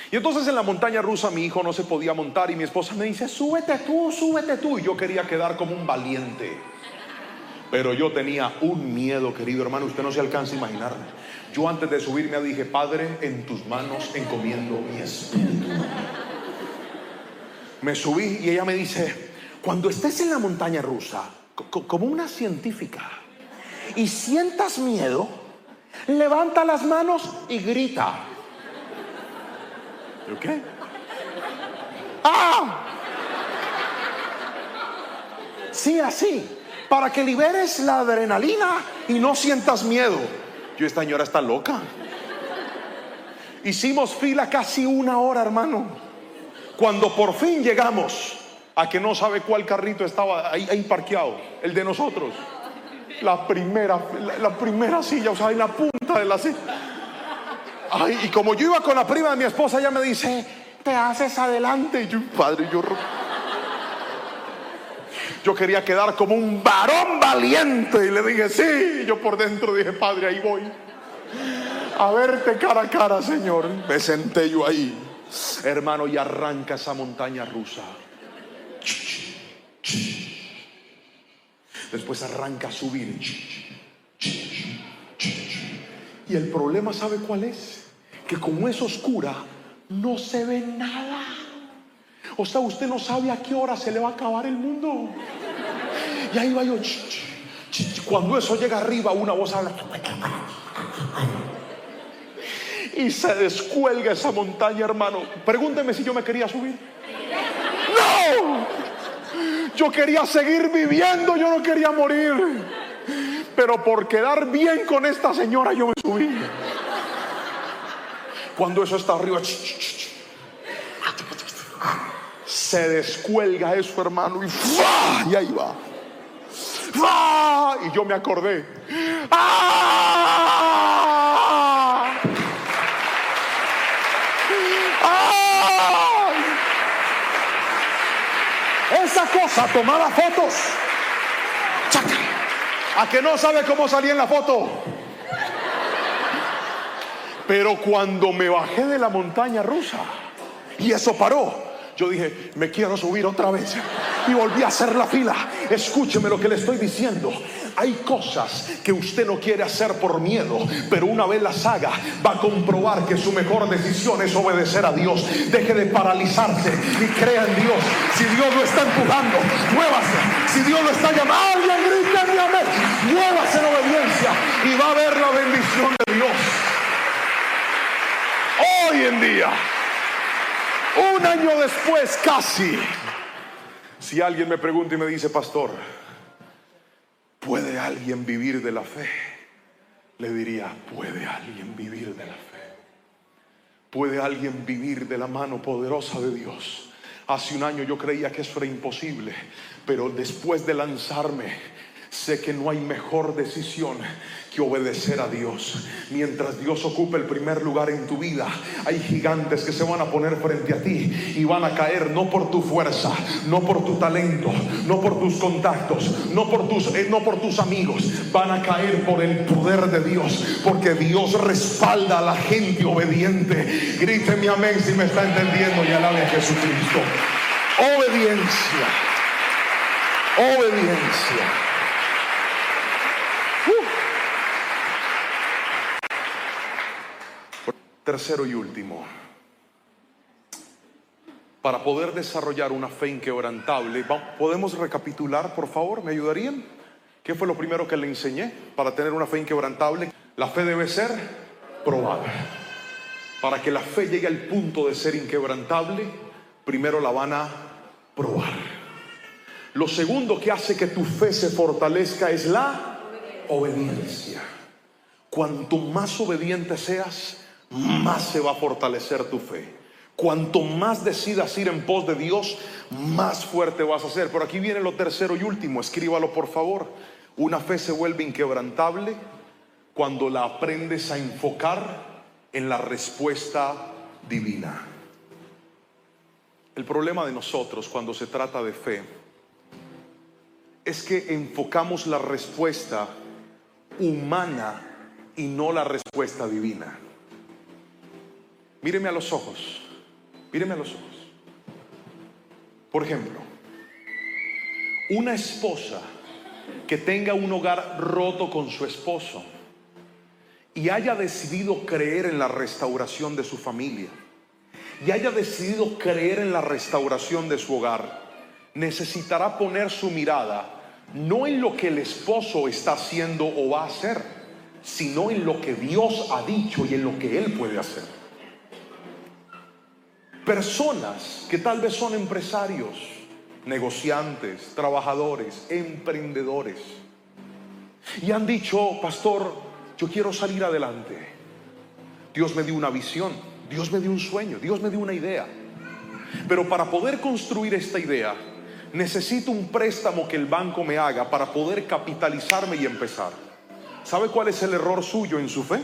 Y entonces en la montaña rusa mi hijo no se podía montar y mi esposa me dice, súbete tú. Y yo quería quedar como un valiente, pero yo tenía un miedo, querido hermano, usted no se alcanza a imaginar. Yo antes de subirme dije, Padre, en tus manos encomiendo mi espíritu. Me subí y ella me dice, cuando estés en la montaña rusa, como una científica, y sientas miedo, levanta las manos y grita. ¿Qué? ¡Ah! Sí, así, para que liberes la adrenalina y no sientas miedo. Yo, esta señora está loca. Hicimos fila casi 1 hora, hermano. Cuando por fin llegamos a que no sabe cuál carrito estaba ahí parqueado, el de nosotros, la primera silla, o sea, en la punta de la silla. Ay, y como yo iba con la prima de mi esposa, ella me dice, te haces adelante. Y yo, Padre, yo quería quedar como un varón valiente y le dije, sí. Y yo por dentro dije, Padre, ahí voy a verte cara a cara, Señor. Me senté yo ahí, hermano, y arranca esa montaña rusa. Después arranca a subir. Y el problema, ¿sabe cuál es? Que como es oscura, no se ve nada. O sea, usted no sabe a qué hora se le va a acabar el mundo. Y ahí va yo. Cuando eso llega arriba, una voz habla. Y se descuelga esa montaña, hermano. Pregúnteme si yo me quería subir. ¡No! Yo quería seguir viviendo, yo no quería morir. Pero por quedar bien con esta señora, yo me subí. Cuando eso está arriba, se descuelga eso, hermano, y ahí va. Y yo me acordé. Esa cosa tomaba fotos. ¿A que no sabe cómo salía en la foto? Pero cuando me bajé de la montaña rusa y eso paró, yo dije, me quiero subir otra vez. Y volví a hacer la fila. Escúcheme lo que le estoy diciendo. Hay cosas que usted no quiere hacer por miedo, pero una vez las haga, va a comprobar que su mejor decisión es obedecer a Dios. Deje de paralizarse y crea en Dios. Si Dios lo está empujando, muévase. Si Dios lo está llamando, alguien grita en amén. Muévase en obediencia y va a ver la bendición de Dios. Hoy en día, 1 año después casi, si alguien me pregunta y me dice, pastor, ¿puede alguien vivir de la fe? le diría: ¿puede alguien vivir de la fe? ¿Puede alguien vivir de la mano poderosa de Dios? Hace un año yo creía que eso era imposible, pero después de lanzarme, sé que no hay mejor decisión que obedecer a Dios. Mientras Dios ocupe el primer lugar en tu vida, hay gigantes que se van a poner frente a ti y van a caer no por tu fuerza, no por tu talento, no por tus contactos, no por tus amigos. Van a caer por el poder de Dios, porque Dios respalda a la gente obediente. Gríteme amén si me está entendiendo y alabe a Jesucristo. Obediencia. Obediencia. Tercero y último, para poder desarrollar una fe inquebrantable, ¿podemos recapitular, por favor? ¿Me ayudarían? ¿Qué fue lo primero que le enseñé para tener una fe inquebrantable? La fe debe ser probada. Para que la fe llegue al punto de ser inquebrantable, primero la van a probar. Lo segundo que hace que tu fe se fortalezca es la obediencia. Cuanto más obediente seas, más se va a fortalecer tu fe. Cuanto más decidas ir en pos de Dios, más fuerte vas a ser. Pero aquí viene lo tercero y último, escríbalo por favor. Una fe se vuelve inquebrantable cuando la aprendes a enfocar en la respuesta divina. El problema de nosotros cuando se trata de fe es que enfocamos la respuesta humana y no la respuesta divina. Míreme a los ojos. Míreme a los ojos. Por ejemplo, una esposa que tenga un hogar roto con su esposo y haya decidido creer en la restauración de su familia y haya decidido creer en la restauración de su hogar, necesitará poner su mirada no en lo que el esposo está haciendo o va a hacer, sino en lo que Dios ha dicho y en lo que él puede hacer. Personas que tal vez son empresarios, negociantes, trabajadores, emprendedores, y han dicho: pastor, yo quiero salir adelante. Dios me dio una visión, Dios me dio un sueño, Dios me dio una idea, pero para poder construir esta idea necesito un préstamo que el banco me haga para poder capitalizarme y empezar. ¿Sabe cuál es el error suyo en su fe?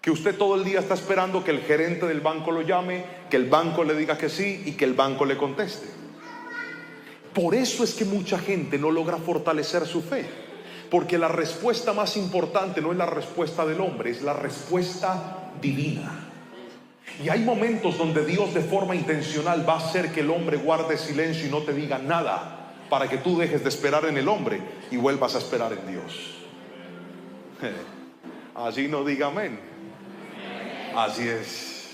Que usted todo el día está esperando que el gerente del banco lo llame, que el banco le diga que sí y que el banco le conteste. Por eso es que mucha gente no logra fortalecer su fe, porque la respuesta más importante no es la respuesta del hombre, es la respuesta divina. Y hay momentos donde Dios de forma intencional va a hacer que el hombre guarde silencio y no te diga nada, para que tú dejes de esperar en el hombre y vuelvas a esperar en Dios. Así no diga amén. Así es.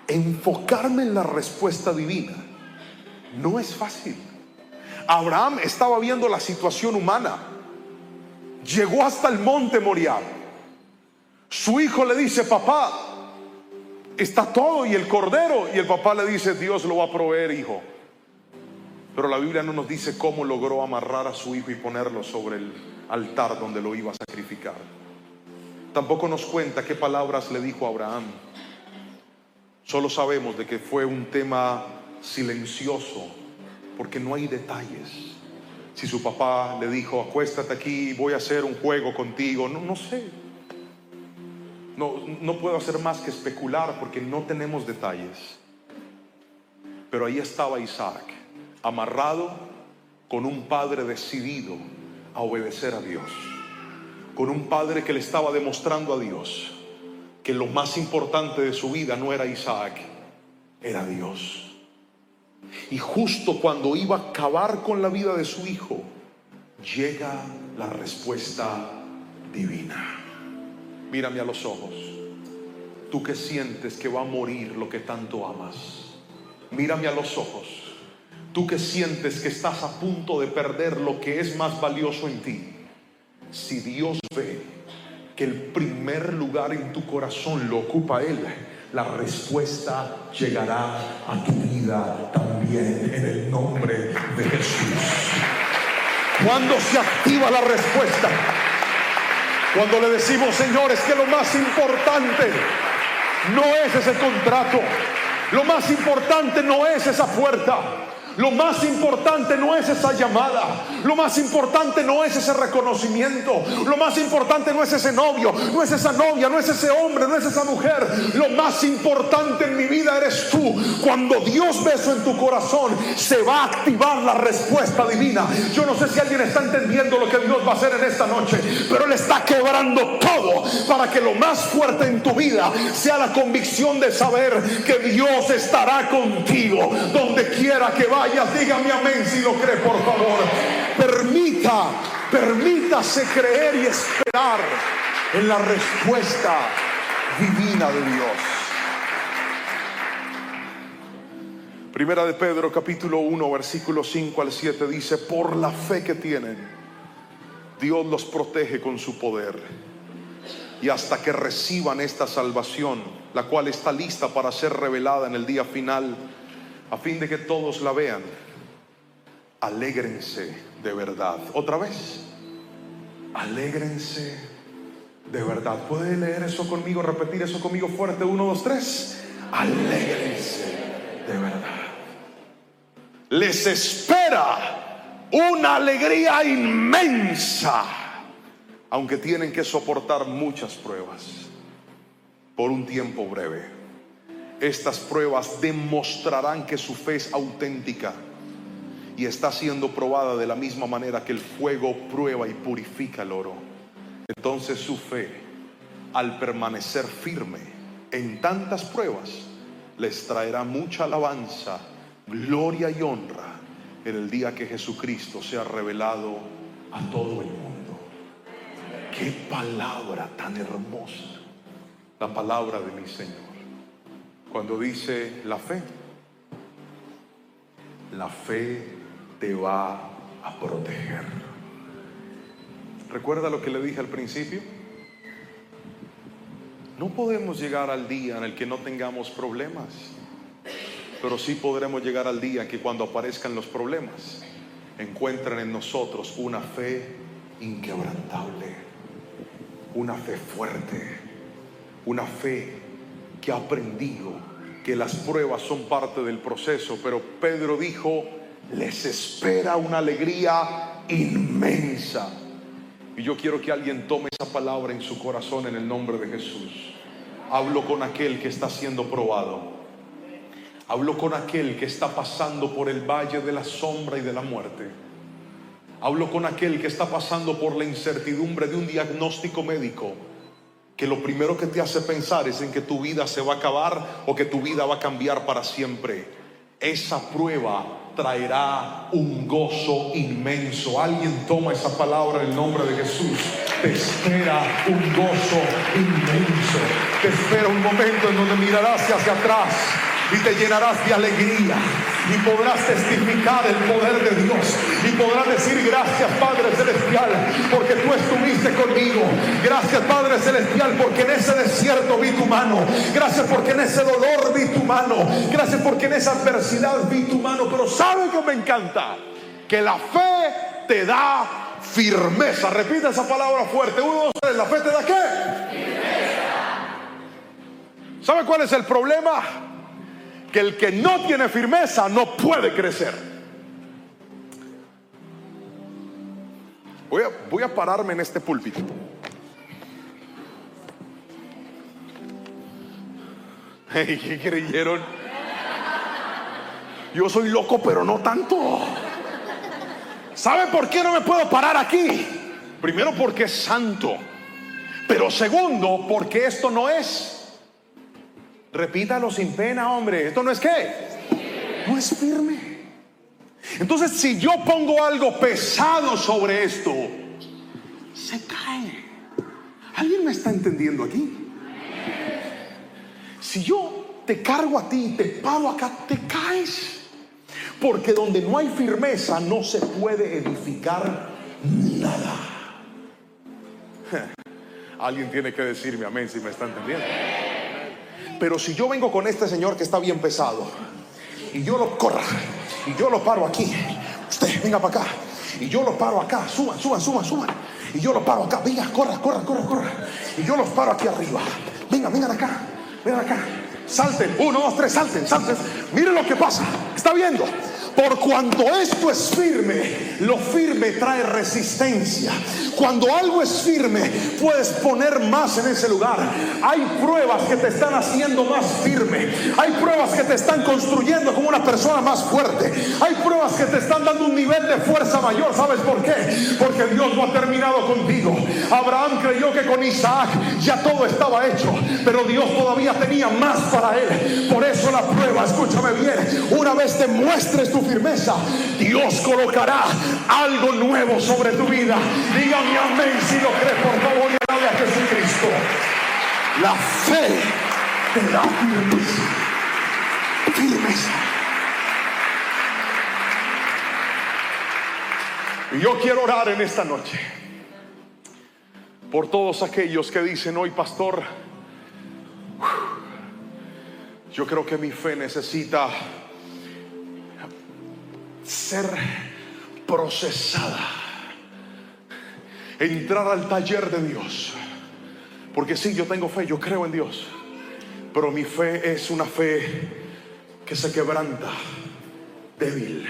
Enfocarme en la respuesta divina no es fácil. Abraham estaba viendo la situación humana. Llegó hasta el monte Moriah. Su hijo le dice: papá, está todo y el cordero. Y el papá le dice: Dios lo va a proveer, hijo. Pero la Biblia no nos dice cómo logró amarrar a su hijo y ponerlo sobre el altar donde lo iba a sacrificar. Tampoco nos cuenta qué palabras le dijo a Abraham. Solo sabemos de que fue un tema silencioso, porque no hay detalles. Si su papá le dijo: acuéstate aquí, voy a hacer un juego contigo, no sé. No puedo hacer más que especular porque no tenemos detalles. Pero ahí estaba Isaac, amarrado con un padre decidido a obedecer a Dios, con un padre que le estaba demostrando a Dios que lo más importante de su vida no era Isaac, era Dios. Y justo cuando iba a acabar con la vida de su hijo, llega la respuesta divina. Mírame a los ojos. Tú que sientes que va a morir lo que tanto amas, mírame a los ojos. Tú que sientes que estás a punto de perder lo que es más valioso en ti. Si Dios ve que el primer lugar en tu corazón lo ocupa Él, la respuesta llegará a tu vida también, en el nombre de Jesús. Cuando se activa la respuesta. Cuando le decimos, Señor, es que lo más importante no es ese contrato. Lo más importante no es esa puerta. Lo más importante no es esa llamada. Lo más importante no es ese reconocimiento. Lo más importante no es ese novio, no es esa novia, no es ese hombre, no es esa mujer. Lo más importante en mi vida eres tú. Cuando Dios ve eso en tu corazón, se va a activar la respuesta divina. Yo no sé si alguien está entendiendo lo que Dios va a hacer en esta noche, pero Él está quebrando todo para que lo más fuerte en tu vida sea la convicción de saber que Dios estará contigo donde quiera que vayas. Dígame amén si lo cree, por favor. Permítase creer y esperar en la respuesta divina de Dios. Primera de Pedro capítulo 1 versículos 5 al 7 dice: por la fe que tienen, Dios los protege con su poder, y hasta que reciban esta salvación, la cual está lista para ser revelada en el día final, a fin de que todos la vean. Alégrense de verdad. Otra vez, alégrense de verdad. ¿Puede leer eso conmigo? Repetir eso conmigo fuerte. 1, 2, 3. Alégrense de verdad. Les espera una alegría inmensa, aunque tienen que soportar muchas pruebas por un tiempo breve. Estas pruebas demostrarán que su fe es auténtica y está siendo probada de la misma manera que el fuego prueba y purifica el oro. Entonces su fe, al permanecer firme en tantas pruebas, les traerá mucha alabanza, gloria y honra en el día que Jesucristo sea revelado a todo el mundo. ¡Qué palabra tan hermosa! La palabra de mi Señor. Cuando dice la fe te va a proteger. ¿Recuerda lo que le dije al principio? No podemos llegar al día en el que no tengamos problemas, pero sí podremos llegar al día en que cuando aparezcan los problemas, encuentren en nosotros una fe inquebrantable, una fe fuerte, una fe que ha aprendido que las pruebas son parte del proceso. Pero Pedro dijo: les espera una alegría inmensa. Y yo quiero que alguien tome esa palabra en su corazón en el nombre de Jesús. Hablo con aquel que está siendo probado. Hablo con aquel que está pasando por el valle de la sombra y de la muerte. Hablo con aquel que está pasando por la incertidumbre de un diagnóstico médico, que lo primero que te hace pensar es en que tu vida se va a acabar o que tu vida va a cambiar para siempre. Esa prueba traerá un gozo inmenso. Alguien toma esa palabra en el nombre de Jesús. Te espera un gozo inmenso. Te espera un momento en donde mirarás hacia atrás y te llenarás de alegría, y podrás testificar el poder de Dios, y podrás decir: gracias Padre Celestial, porque tú estuviste conmigo. Gracias Padre Celestial, porque en ese desierto vi tu mano. Gracias porque en ese dolor vi tu mano. Gracias porque en esa adversidad vi tu mano. Pero ¿sabe qué me encanta? Que la fe te da firmeza. Repita esa palabra fuerte. 1, 2, 3. ¿La fe te da qué? Firmeza. ¿Sabe cuál es el problema? Que el que no tiene firmeza no puede crecer. Voy a pararme en este púlpito. ¿Qué creyeron? Yo soy loco, pero no tanto. ¿Sabe por qué no me puedo parar aquí? Primero, porque es santo. Pero segundo, porque esto no es... Repítalo sin pena, hombre. ¿Esto no es qué? No es firme. Entonces, si yo pongo algo pesado sobre esto, se cae. ¿Alguien me está entendiendo aquí? Si yo te cargo a ti y te paro acá, te caes. Porque donde no hay firmeza no se puede edificar nada. Alguien tiene que decirme amén si me está entendiendo. Pero si yo vengo con este señor que está bien pesado, y yo lo corro, y yo lo paro aquí, usted venga para acá, y yo los paro acá. Suban. Y yo los paro acá. Venga, corra. Y yo los paro aquí arriba. Vengan acá. Salten. 1, 2, 3, salten. Miren lo que pasa. ¿Está viendo? Por cuanto esto es firme, lo firme trae resistencia. Cuando algo es firme, puedes poner más en ese lugar. Hay pruebas que te están haciendo más firme. Hay pruebas que te están construyendo como una persona más fuerte. Hay pruebas que te están dando un nivel de fuerza mayor. ¿Sabes por qué? Porque Dios no ha terminado contigo. Abraham creyó que con Isaac ya todo estaba hecho, pero Dios todavía tenía más para él. Por eso la prueba, escúchame bien, una vez te muestres tu firmeza, Dios colocará algo nuevo sobre tu vida. Dígame amén si lo crees, por favor, y alabe a Jesucristo. La fe te da firmeza. Y yo quiero orar en esta noche por todos aquellos que dicen hoy, pastor, yo creo que mi fe necesita ser procesada, entrar al taller de Dios. Porque sí, yo tengo fe, yo creo en Dios, pero mi fe es una fe que se quebranta, débil,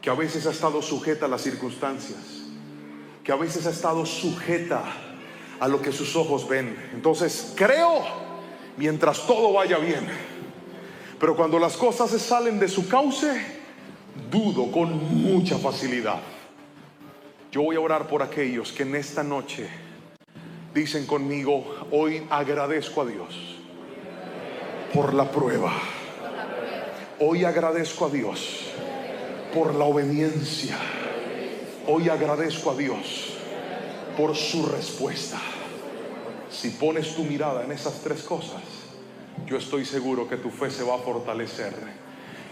que a veces ha estado sujeta a las circunstancias, que a veces ha estado sujeta a lo que sus ojos ven. Entonces creo mientras todo vaya bien, pero cuando las cosas se salen de su cauce, dudo con mucha facilidad. Yo voy a orar por aquellos que en esta noche dicen conmigo, hoy agradezco a Dios por la prueba. Hoy agradezco a Dios por la obediencia. Hoy agradezco a Dios por su respuesta. Si pones tu mirada en esas tres cosas, yo estoy seguro que tu fe se va a fortalecer.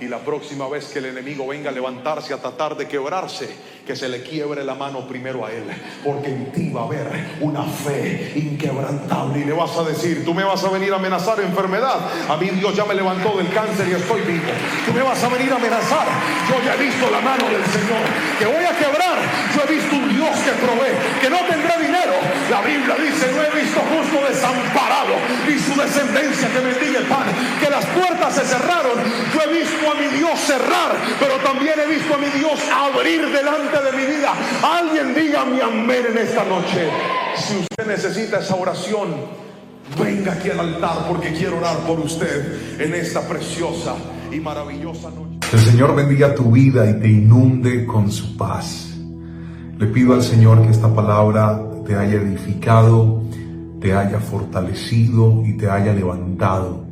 Y la próxima vez que el enemigo venga a levantarse a tratar de quebrarse, que se le quiebre la mano primero a él, porque en ti va a haber una fe inquebrantable. Y le vas a decir, tú me vas a venir a amenazar enfermedad, a mí Dios ya me levantó del cáncer y estoy vivo. Tú me vas a venir a amenazar, yo ya he visto la mano del Señor, que voy a quebrar, yo he visto un Dios que provee, que no tendrá dinero. La Biblia dice, no he visto justo desamparado, ni su descendencia que mendigue el pan. Que las puertas se cerraron, yo he visto a mi Dios cerrar, pero también he visto a mi Dios abrir delante de mi vida. Alguien diga mi amén en esta noche. Si usted necesita esa oración, venga aquí al altar, porque quiero orar por usted en esta preciosa y maravillosa noche.
El Señor bendiga tu vida y te inunde con su paz. Le pido al Señor que esta palabra te haya edificado, te haya fortalecido y te haya levantado,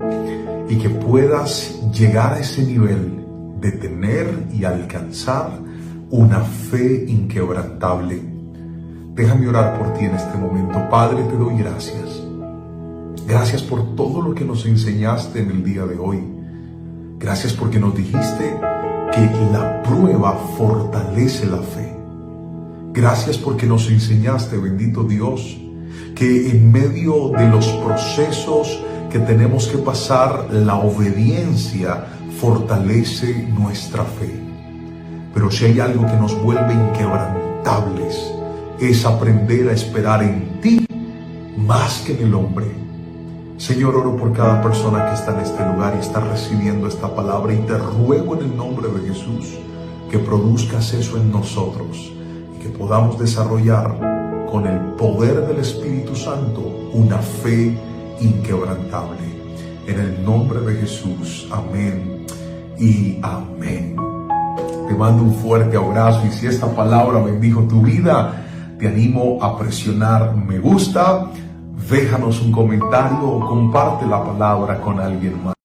y que puedas llegar a ese nivel de tener y alcanzar una fe inquebrantable. Déjame orar por ti en este momento. Padre, te doy gracias. Gracias por todo lo que nos enseñaste en el día de hoy. Gracias porque nos dijiste que la prueba fortalece la fe. Gracias porque nos enseñaste, bendito Dios, que en medio de los procesos que tenemos que pasar, la obediencia fortalece nuestra fe. Pero si hay algo que nos vuelve inquebrantables, es aprender a esperar en ti más que en el hombre. Señor, oro por cada persona que está en este lugar y está recibiendo esta palabra, y te ruego en el nombre de Jesús que produzcas eso en nosotros y que podamos desarrollar con el poder del Espíritu Santo una fe inquebrantable. En el nombre de Jesús, amén y amén. Te mando un fuerte abrazo, y si esta palabra bendijo tu vida, te animo a presionar me gusta, déjanos un comentario o comparte la palabra con alguien más.